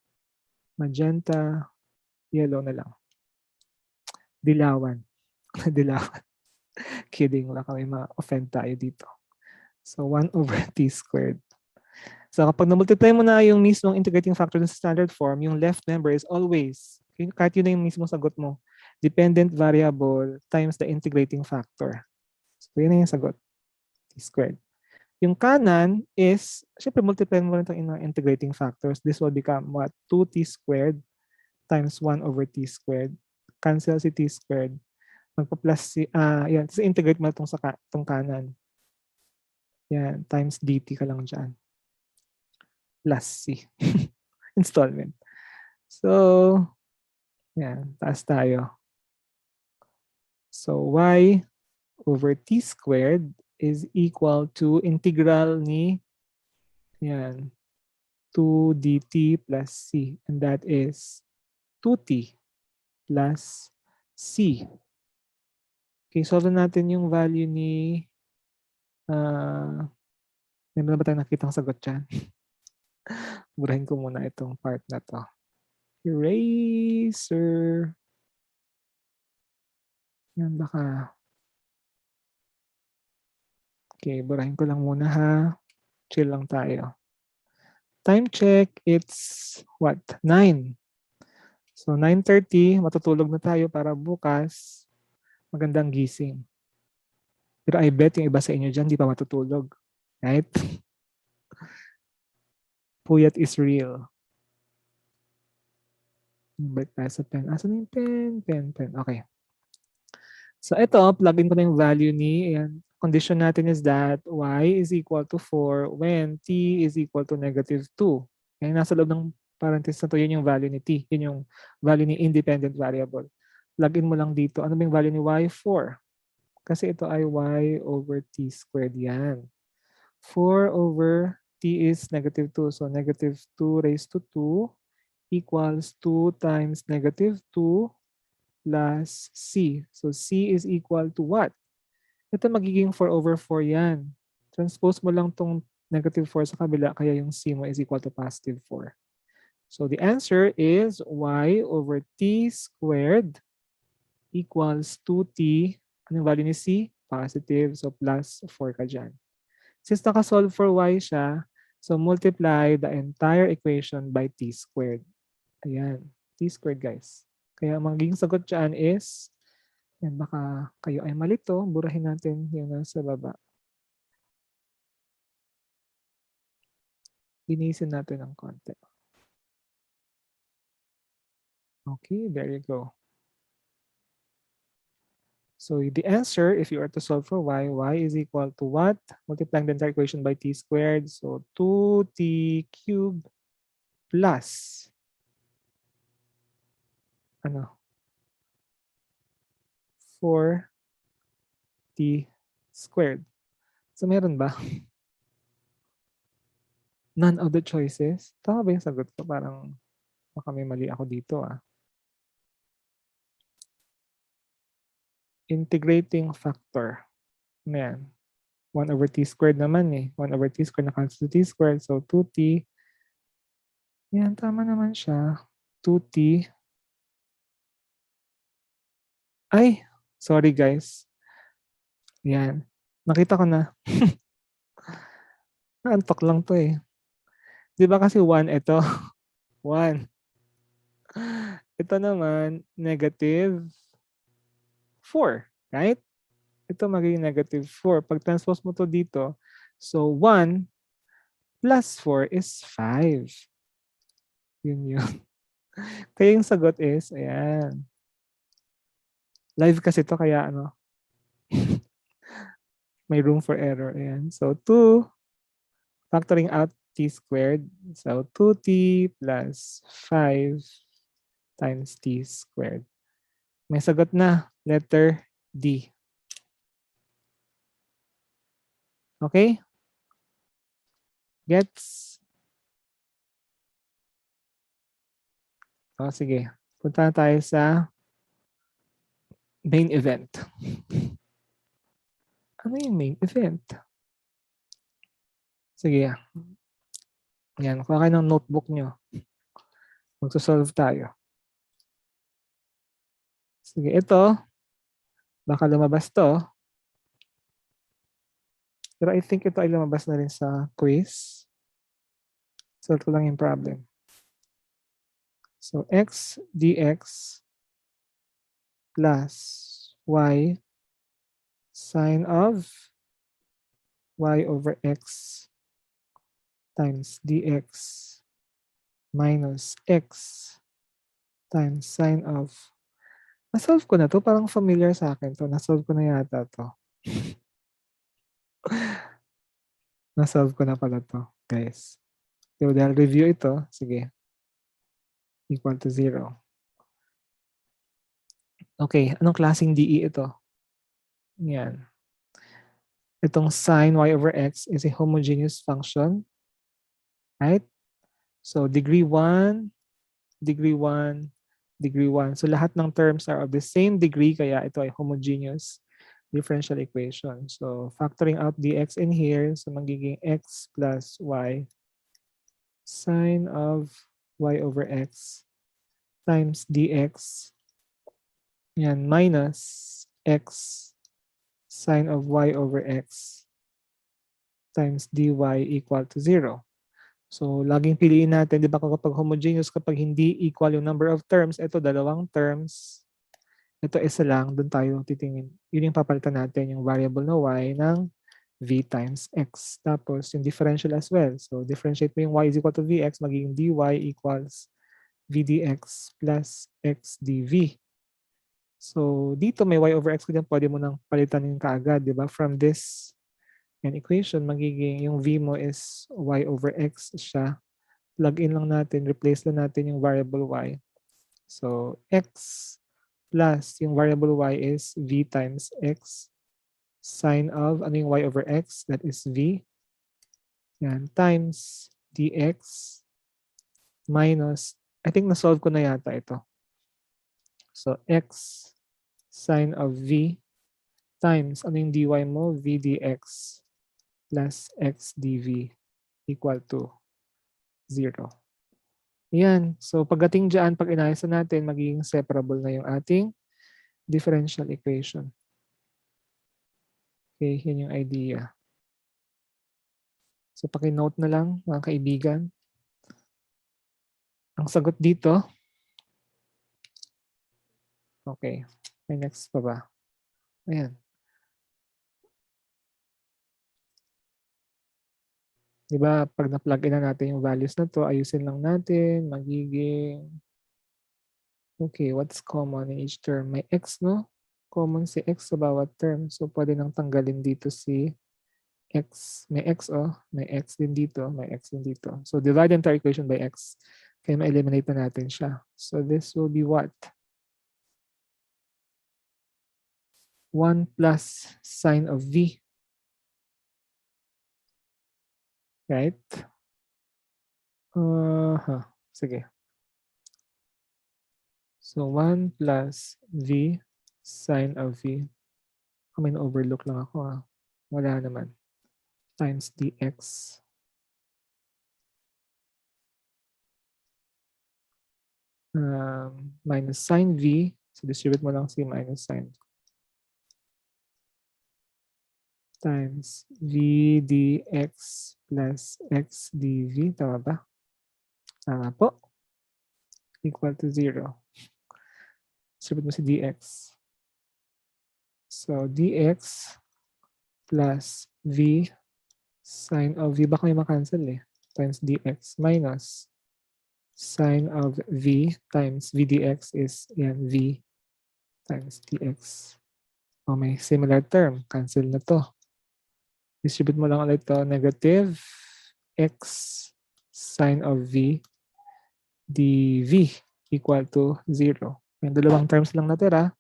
magenta, yellow na lang. Dilawan. Dilawan. Kidding lang kami, ma-offend tayo dito. So 1 over t squared. So kapag na-multiply mo na yung mismong integrating factor sa standard form, yung left member is always, kahit yun na yung mismong sagot mo, dependent variable times the integrating factor. So yun na yung sagot, t squared. Yung kanan is, syempre multiply mo rin itong integrating factors. This will become what? 2t squared times 1 over t squared. Cancel si t squared. Magpa-plus si, yan. So integrate mo itong kanan. Yan, times dt ka lang dyan. Plus c. Installment. So, yan, taas tayo. So, y over t squared is equal to integral ni Yan. 2 dt plus c. And that is 2t plus c. Okay, solve natin yung value ni meron na ba tayong nakitang sagot dyan? Burahin ko muna itong part na to. Eraser. Yan baka. Okay, burahin ko lang muna ha. Chill lang tayo. Time check, it's what? 9. So 9:30, matutulog na tayo para bukas magandang gising. Pero I bet yung iba sa inyo dyan, di pa matutulog. Right? Puyat is real. Balik tayo sa pen. Asan yung pen? Pen. Okay. So ito, plug in ko na yung value ni, ayan, condition natin is that y is equal to 4 when t is equal to -2. Kaya nasa loob ng parenthesis na to, yun yung value ni t. Yun yung value ni independent variable. Plug in mo lang dito. Ano ba yung value ni y? 4. Kasi ito ay y over t squared yan. 4 over t is -2. So -2 raised to 2 equals 2 times -2 plus c. So c is equal to what? Ito magiging 4 over 4 yan. Transpose mo lang tong -4 sa kabila, kaya yung c mo is equal to +4. So the answer is y over t squared equals 2t. Anong value ni c? Positive. So plus 4 ka dyan. Since nakasolve for y siya, so multiply the entire equation by t squared. Ayan. T squared, guys. Kaya ang magiging sagot dyan is, yan, baka kayo ay malito, burahin natin yung nasa baba. Linisin natin ng konti. Okay, there you go. So the answer, if you are to solve for y is equal to what? Multiplying the entire equation by t squared. So 2t cubed plus, ano? 4t squared. So meron ba? None of the choices? Tama ba yung sagot ko? Parang baka may mali ako dito ah. Integrating factor. Ano yan? 1 over t squared naman eh. 1 over t squared na cancel to t squared. So 2t. Yan, tama naman siya. 2t. Ay, sorry guys. Yan. Nakita ko na. Naantok lang to eh. Di ba kasi 1 ito? 1. Ito naman, -4. Right? Ito magiging -4. Pag transpose mo to dito, so 1 plus 4 is 5. Yun. Kaya yung sagot is, ayan. Live kasi to kaya ano, may room for error. Ayan. So 2, factoring out t squared. So 2t plus 5 times t squared. May sagot na, letter D. Okay? Gets? O sige, punta na tayo sa main event. Ano yung main event? Sige. Yan, kuha kayo ng notebook nyo. Magsosolve tayo. Sige, ito. Baka lumabas to. Pero I think ito ay lumabas na rin sa quiz. Solve ko lang yung problem. So, x dx plus y sine of y over x times dx minus x times sine of. Nasolve ko na to. Parang familiar sa akin to. Nasolve ko na yata to. Nasolve ko na pala to, guys. So, dahil review ito, sige. Equal to 0. Okay, anong klaseng DE ito? Yan. Itong sine y over x is a homogeneous function. right? So degree 1, degree 1, degree 1. So lahat ng terms are of the same degree, kaya ito ay homogeneous differential equation. So factoring out dx in here, so magiging x plus y sine of y over x times dx, yan, minus x sine of y over x times dy equal to 0. So, laging piliin natin, di ba kapag homogeneous, kapag hindi equal yung number of terms, ito dalawang terms, ito isa lang, doon tayo titingin. Yun yung papalitan natin, yung variable na y ng v times x. Tapos, yung differential as well. So, differentiate mo yung y is equal to vx, magiging dy equals v dx plus x dv. So, dito may y over x, kaya pwede mo nang palitan yung kaagad, di ba? From this equation, magiging yung v mo is y over x siya. Plug in lang natin, replace lang natin yung variable y. So, x plus yung variable y is v times x sine of, ano yung y over x? That is v. Yan, times dx minus, I think na-solve ko na yata ito. So, x sine of v times, ano yung dy mo? v dx plus x dv equal to 0. Yan. So pagdating dyan, pag inayos na natin, magiging separable na yung ating differential equation. Okay, yun yung idea. So paki-note na lang, mga kaibigan. Ang sagot dito, okay, may next pa ba? Ayan. Diba, pag na-plug in na natin yung values na to, ayusin lang natin, magiging, okay, what's common in each term? May x, no? Common si x sa bawat term. So pwede nang tanggalin dito si x, may x may x din dito, may x din dito. So divide the entire equation by x. Kaya ma-eliminate na natin siya. So this will be what? 1 plus sine of v. Right? Sige. So 1 plus v sine of v. May na-overlook lang ako. Wala naman. Times dx. Minus sine v. So distribute mo lang si minus sine. Times v dx plus x dv. Tama ba? Tama po. Equal to 0. Distribute mo si dx. So dx plus v sine of v. Baka may makancel eh. Times dx minus sine of v times v dx is yan, v times dx. O may similar term. Cancel na to. Distribute mo lang ulit to. Negative x sine of v dv equal to 0. Yung dalawang terms lang natira.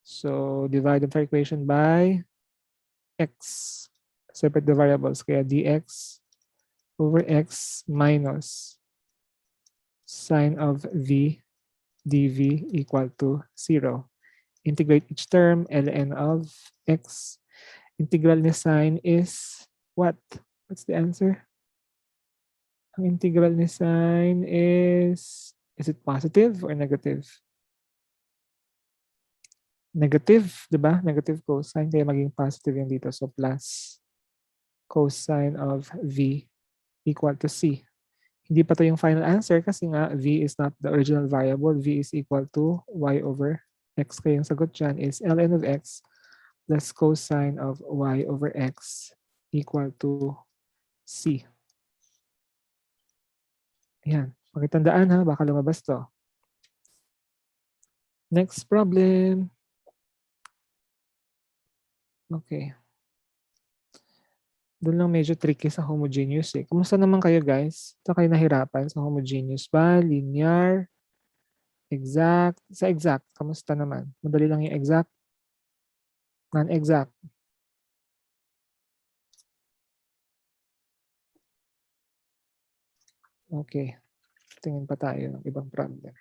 So, divide the entire equation by x. Separate the variables. Kaya dx over x minus sine of v dv equal to 0. Integrate each term, ln of x. Integral ni sine is what? What's the answer? Ang integral ni sine is it positive or negative? Negative, di ba? Negative cosine, kaya maging positive yung dito. So plus cosine of v equal to c. Hindi pa to yung final answer kasi nga v is not the original variable. V is equal to y over x. Kaya yung sagot dyan is ln of x plus cosine of y over x equal to c. Ayan. Pakitandaan ha, baka lumabas to. Next problem. Okay. Doon lang medyo tricky sa homogeneous eh. Kumusta naman kayo guys? Ito kayo nahirapan sa homogeneous ba? Linear? Exact? Sa exact, kamusta naman? Madali lang yung exact? Non-exact? Okay. Tingin pa tayo ng ibang problem.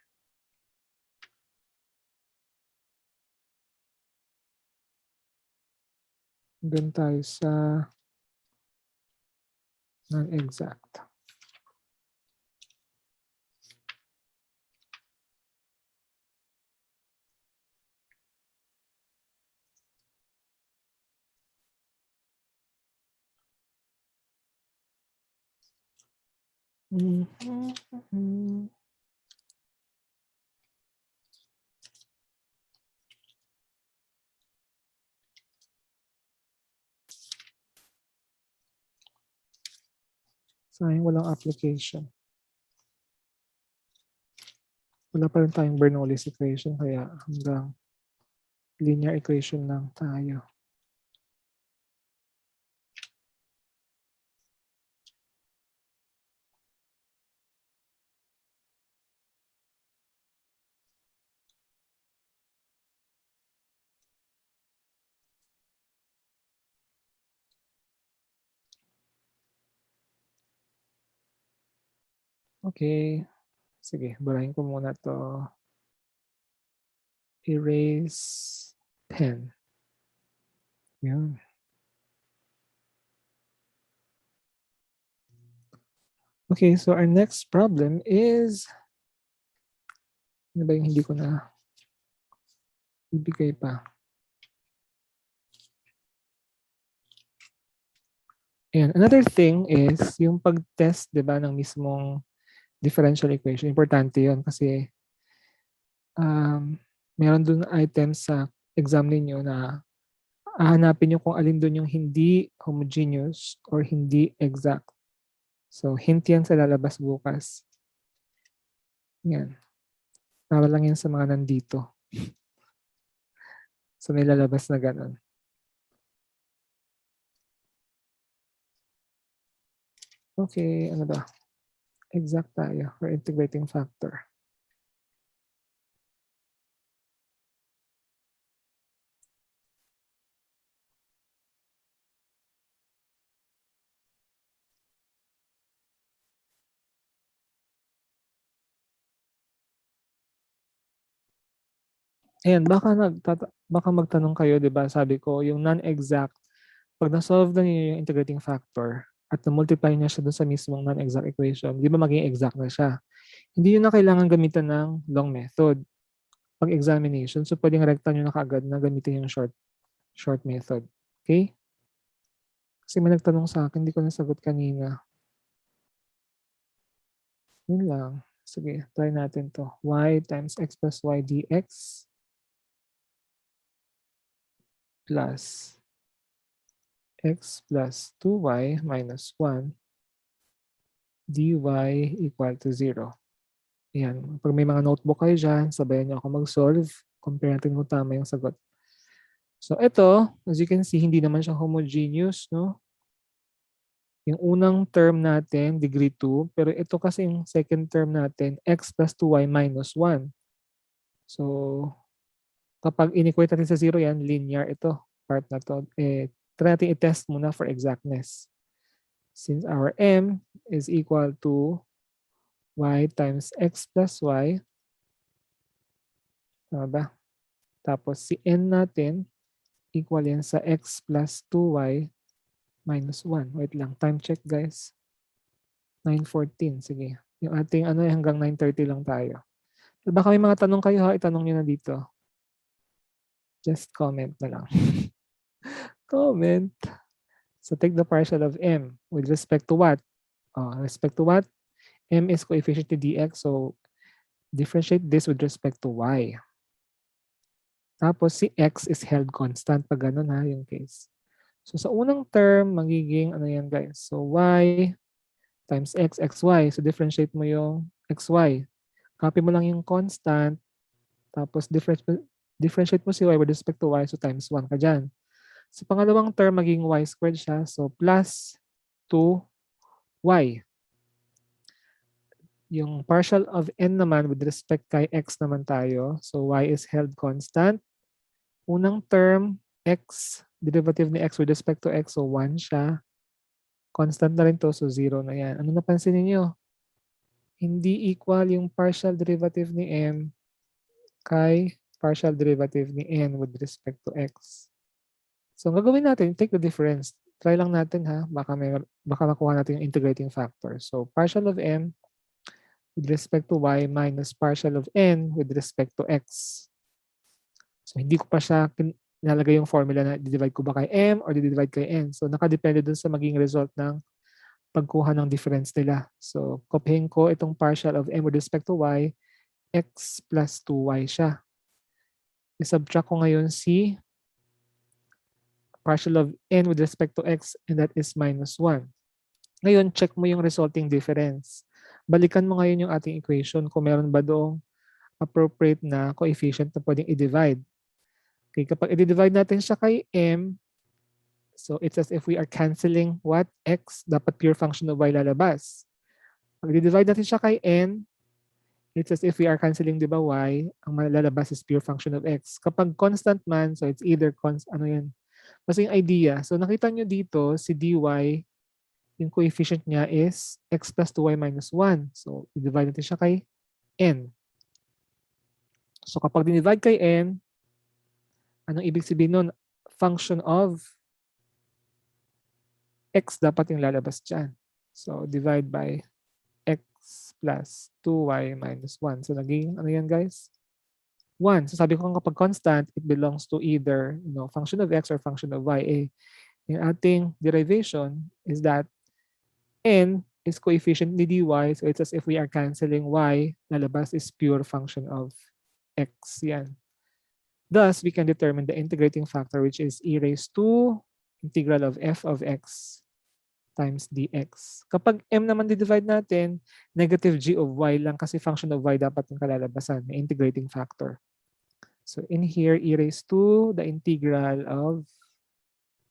Doon tayo sa non-exact. Sayang walang application. Wala pa rin tayong Bernoulli's equation kaya hanggang linear equation lang tayo. Okay. Sige, burahin ko muna to. Erase pen. Yun. Okay, so our next problem is, ano ba yung hindi ko na ibigay pa? And another thing is yung pag-test, di ba, ng mismong differential equation. Importante yun kasi meron dun items sa exam ninyo na hahanapin nyo kung alin dun yung hindi homogeneous or hindi exact. So, hint yan sa lalabas bukas. Yan. Para lang yan sa mga nandito. So, may lalabas na ganun. Okay, ano ba? Exact tayo for integrating factor. Ayan, baka magtanong kayo, di ba? Sabi ko, yung non-exact, pag na-solve na niyo yung integrating factor at na-multiply niya siya doon sa mismong non-exact equation, di ba maging exact na siya? Hindi yun na kailangan gamitan ng long method pag examination. So, pwedeng recta nyo na kaagad na gamitin yung short method. Okay? Kasi may nagtanong sa akin, hindi ko nasagot kanina. Yun lang. Sige, try natin to. Y times x plus y dx plus x plus 2y minus 1 dy equal to 0. Yan. Pag may mga notebook kayo dyan, sabayan nyo ako mag-solve. Compare natin kung tama yung sagot. So ito, as you can see, hindi naman siya homogeneous, no? Yung unang term natin, degree 2, pero ito kasi yung second term natin, x plus 2y minus 1. So, kapag inequate natin sa 0 yan, linear ito, part na to. Try natin i-test muna for exactness. Since our m is equal to y times x plus y, tama ba? Tapos si n natin, equal yan sa x plus 2y minus 1. Wait lang, time check guys. 9:14, sige. Yung ating hanggang 9:30 lang tayo. Baka may mga tanong kayo ha, itanong nyo na dito. Just comment na lang. Comment. So take the partial of m with respect to what? Respect to what? M is coefficient ni dx, so differentiate this with respect to y. Tapos si x is held constant pag ganun ha, yung case. So sa unang term, magiging ano yan guys? So y times x, xy. So differentiate mo yung xy. Copy mo lang yung constant. Tapos differentiate mo si y with respect to y. So times 1 ka dyan. Sa pangalawang term, maging y squared siya. So plus 2y. Yung partial of n naman with respect kay x naman tayo. So y is held constant. Unang term, x, derivative ni x with respect to x. So 1 siya. Constant na rin to. So 0 na yan. Ano napansin niyo? hindi equal yung partial derivative ni m kay partial derivative ni n with respect to x. So, ang gagawin natin, take the difference. Try lang natin ha, baka makuha natin yung integrating factor. So, partial of m with respect to y minus partial of n with respect to x. So, hindi ko pa siya nilalagay yung formula na divide ko ba kay m or divide kay n. So, nakadepende dun sa magiging result ng pagkuha ng difference nila. So, kopyahin ko itong partial of m with respect to y, x plus 2y siya. I-subtract ko ngayon si partial of n with respect to x, and that is minus 1. Ngayon, check mo yung resulting difference. Balikan mo ngayon yung ating equation kung meron ba doong appropriate na coefficient na pwedeng i-divide. Okay, kapag i-divide natin siya kay m, so it's as if we are canceling what? X, dapat pure function of y lalabas. Pag i-divide natin siya kay n, it's as if we are canceling, di ba, y, ang lalabas is pure function of x. Kapag constant man, so it's either ano yan, basta yung idea. So nakita nyo dito, si dy, yung coefficient niya is x plus 2y minus 1. So i-divide natin siya kay n. So kapag dinivide kay n, anong ibig sabihin nun? Function of x dapat yung lalabas dyan. So divide by x plus 2y minus 1. So naging, ano yan guys? 1. So sabi ko kapag constant, it belongs to either function of x or function of y. Yung ating derivation is that n is coefficient ni dy, so it's as if we are canceling y, lalabas is pure function of x. Yan. Thus, we can determine the integrating factor, which is e raised to integral of f of x times dx. Kapag m naman di-divide natin, negative g of y lang kasi function of y dapat yung kalalabasan, may integrating factor. So in here, e raised to the integral of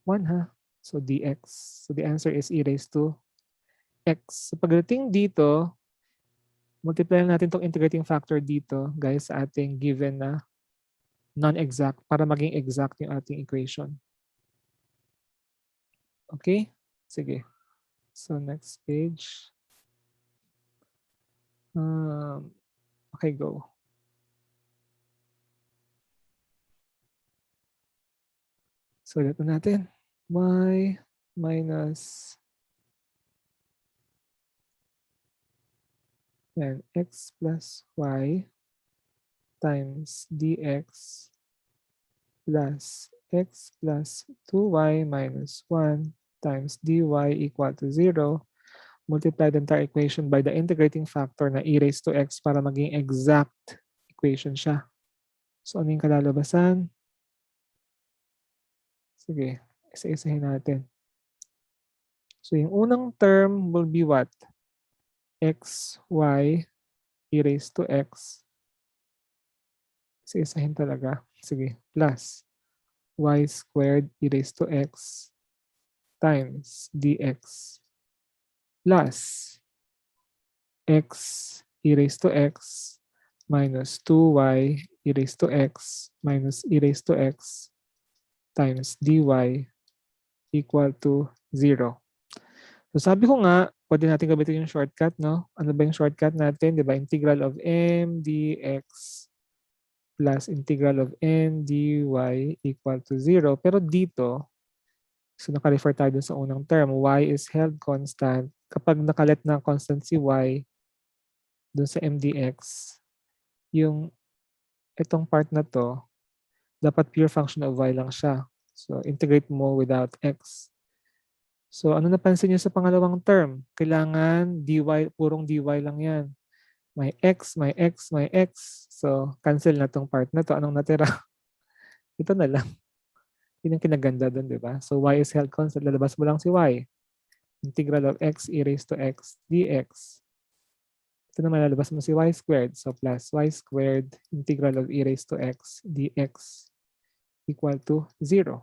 1 ha. So dx. So the answer is e raised to x. So pagdating dito, multiply natin itong integrating factor dito, guys, sa ating given na non-exact para maging exact yung ating equation. Okay? Sige. So next page. Okay, go. So ulit natin. Y minus and x plus y times dx plus x plus 2y minus 1 times dy equal to 0. Multiply the entire equation by the integrating factor na e raised to x para maging exact equation siya. So ano yung kalalabasan? Sige, isa-isahin natin. So yung unang term will be what? X, y, e raised to x. Isa-isahin talaga. Sige, plus y squared e raised to x times dx plus x e raised to x minus 2y e raised to x minus e raised to x times dy equal to 0. So sabi ko nga, pwede natin gamitin yung shortcut, no? Ano ba yung shortcut natin? Diba? Integral of m dx plus integral of n dy equal to 0. Pero dito, so naka-refer tayo dun sa unang term, y is held constant. Kapag nakalet na constant si y dun sa m dx, yung itong part na to, dapat pure function of y lang siya. So integrate mo without x. So ano napansin niyo sa pangalawang term? Kailangan dy, purong dy lang yan. May x, may x, may x. So cancel na tong part na to. Anong natira? Ito na lang. Yun ang kinaganda doon, di ba? So y is held constant. Lalabas mo lang si y. Integral of x e raised to x dx. Ito naman lalabas mo si y squared. So plus y squared integral of e raised to x dx equal to 0.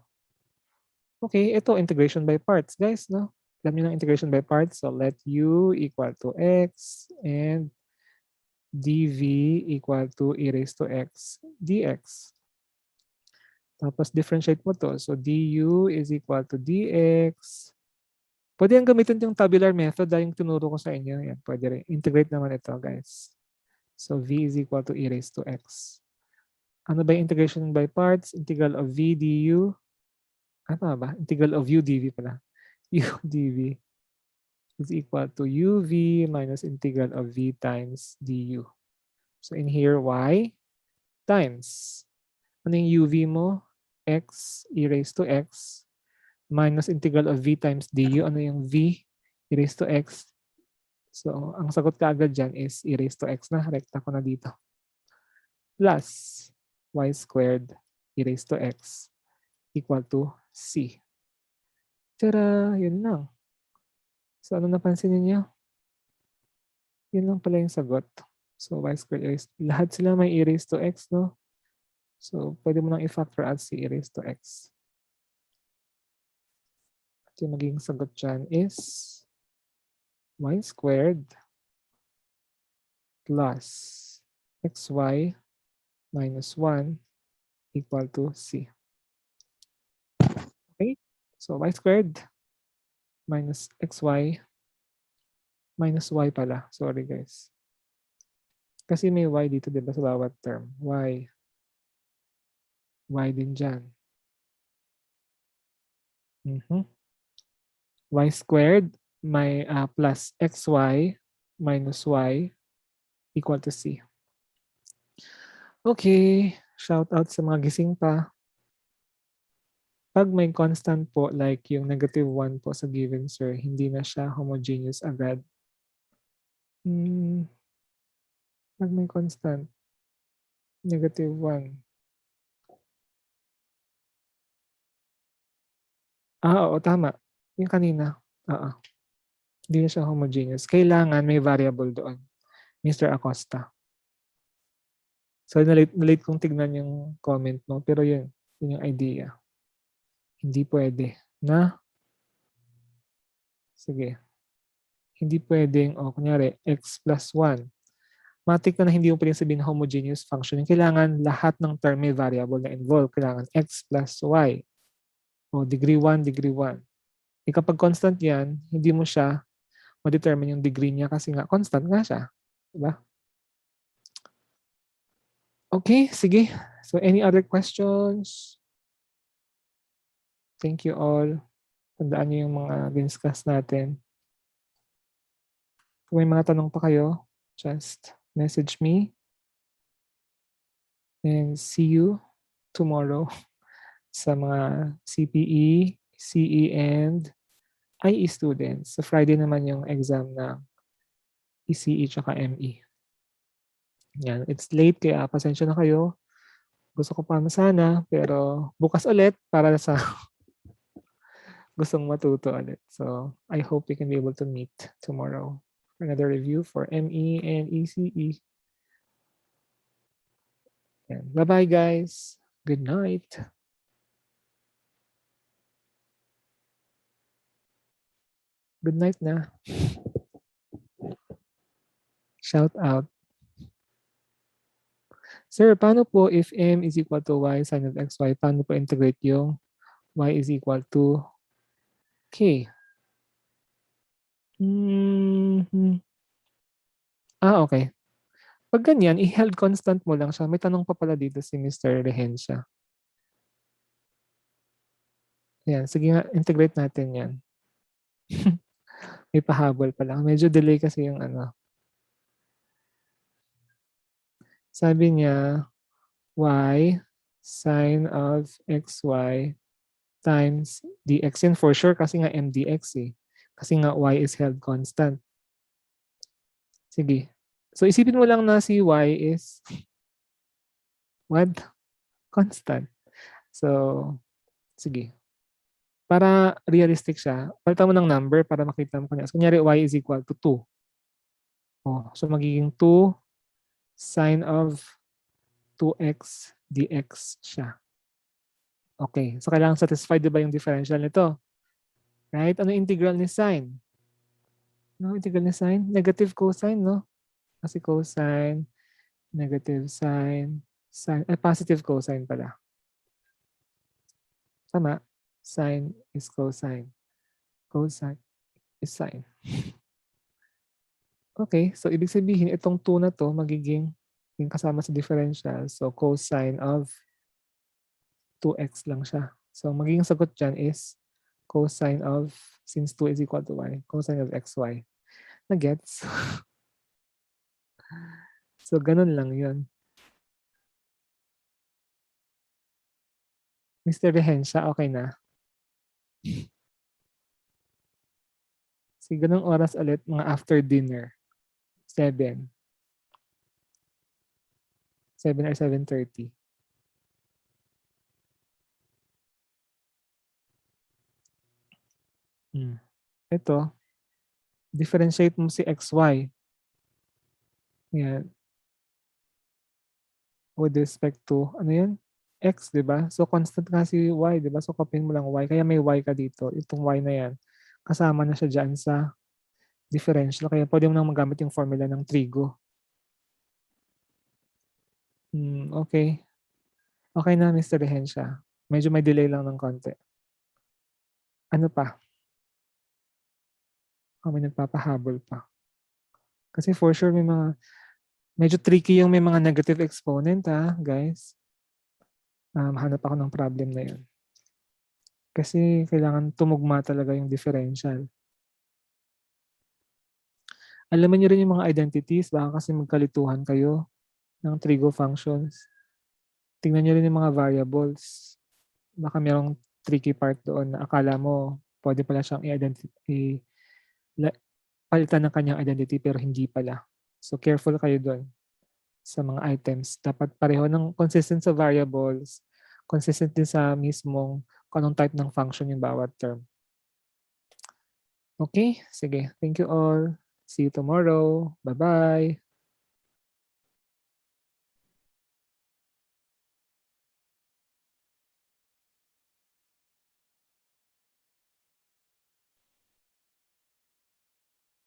Okay, ito integration by parts, guys, no? Alam niyo ng integration by parts. So let u equal to x and dv equal to e raised to x dx. Tapos differentiate mo to. So du is equal to dx Pwede yung gamitin yung tabular method yung tinuro ko sa inyo. Yan, pwede rin. Integrate naman ito, guys. So v is equal to e raised to x. Ano ba yung integration by parts? Integral of v du. Ano ba? Integral of u dv pala. U dv is equal to uv minus integral of v times du. So in here, y times. Ano yung uv mo? X e raised to x minus integral of v times du. Ano yung v e raised to x? So, ang sagot ka agad dyan is e raised to x na. Rekta ko na dito. Plus y squared e raised to x equal to c. Tara, yun lang. So, ano napansin niyo? Yun lang pala yung sagot. So, y squared e raised, lahat sila may e raised to x, no? So, pwede mo nang i-factor out si e raised to x. At yung magiging sagot dyan is y squared plus xy minus 1 equal to c. Okay? So, y squared minus xy minus y pala. Sorry, guys. Kasi may y dito, diba, sa bawat term. Y. Y din dyan. Y squared may plus xy minus y equal to c. Okay. Shout out sa mga gising pa. Pag may constant po, like yung negative 1 po sa given, sir, hindi na siya homogeneous agad. Pag may constant, negative 1. Oo, tama. Yung kanina. Oo. Hindi na siya homogeneous. Kailangan may variable doon. Mr. Acosta. So, nalate kong tignan yung comment mo. Pero yun yung idea. Hindi pwede na, sige, hindi pwedeng, kunyari, x plus 1. Matik na hindi mo pwedeng sabihin homogeneous function. Kailangan lahat ng term may variable na involved. Kailangan x plus y. O degree 1, degree 1. Kapag constant yan, hindi mo siya ma-determine yung degree niya kasi nga constant nga siya. Diba? Okay, sige. So any other questions? Thank you all. Tandaan niyo yung mga discuss natin. Kung may mga tanong pa kayo, just message me. And see you tomorrow sa mga CPE, CE, and IE students. Sa Friday naman yung exam na ECE tsaka ME. Yan. It's late kaya pasensya na kayo. Gusto ko pa sana pero bukas ulit para sa gustong matuto ulit. So I hope we can be able to meet tomorrow for another review for ME and ECE. Bye-bye guys. Good night. Good night na. Shout out. Sir, paano po if m is equal to y sin of xy, paano po integrate yung y is equal to k? Okay. Pag ganyan, i-held constant mo lang siya. May tanong pa pala dito si Mr. Rehencia. Ayan, sige nga, integrate natin yan. May pahabol pa lang. Medyo delay kasi yung ano. Sabi niya, y sin of xy times dx. Yan for sure kasi nga m dx eh. Kasi nga y is held constant. Sige. So isipin mo lang na si y is what? Constant. So, sige. Para realistic siya, palitan mo ng number para makita mo kanya. So, kunyari y is equal to 2. So magiging 2 sin of 2x dx siya. Okay. So kailangan satisfied diba yung differential nito? Right? Ano integral ni sine? No, integral ni sine? Negative cosine, no? Kasi cosine, negative sine, sine, positive cosine pala. Tama? Sine is cosine. Cosine. is sine. Okay, so ibig sabihin itong 2 na 'to magiging yung kasama sa differential, so cosine of 2x lang siya. So magiging sagot diyan is cosine of, since 2 is equal to y, cosine of xy. Na-gets? So ganun lang yun. Mr. Rehensya, okay na? Sige, ganung oras ulit, mga after dinner. 7. 7 or 7:30. Ito, differentiate mo si xy. Yan. With respect to, ano yun? X, di ba? So, constant nga si y, di ba? So, copyhin mo lang y. Kaya may y ka dito. Itong y na yan. Kasama na siya dyan sa differential. Kaya pwede mo nang magamit yung formula ng trigo. Okay. Okay na, Mr. Rehensya. Medyo may delay lang ng konti. Ano pa? May nagpapahabol pa. Kasi for sure may mga, medyo tricky yung may mga negative exponent guys. Hanap ako ng problem na yun. Kasi kailangan tumugma talaga yung differential. Alaman niyo rin yung mga identities, baka kasi magkalituhan kayo ng trigo functions. Tingnan niyo rin yung mga variables. Baka mayroong tricky part doon na akala mo pwede pala siyang palitan ng kanyang identity pero hindi pala. So careful kayo doon sa mga items. Dapat pareho ng consistent sa variables, consistent din sa mismong kung anong type ng function yung bawat term. Okay, sige. Thank you all. See you tomorrow. Bye-bye.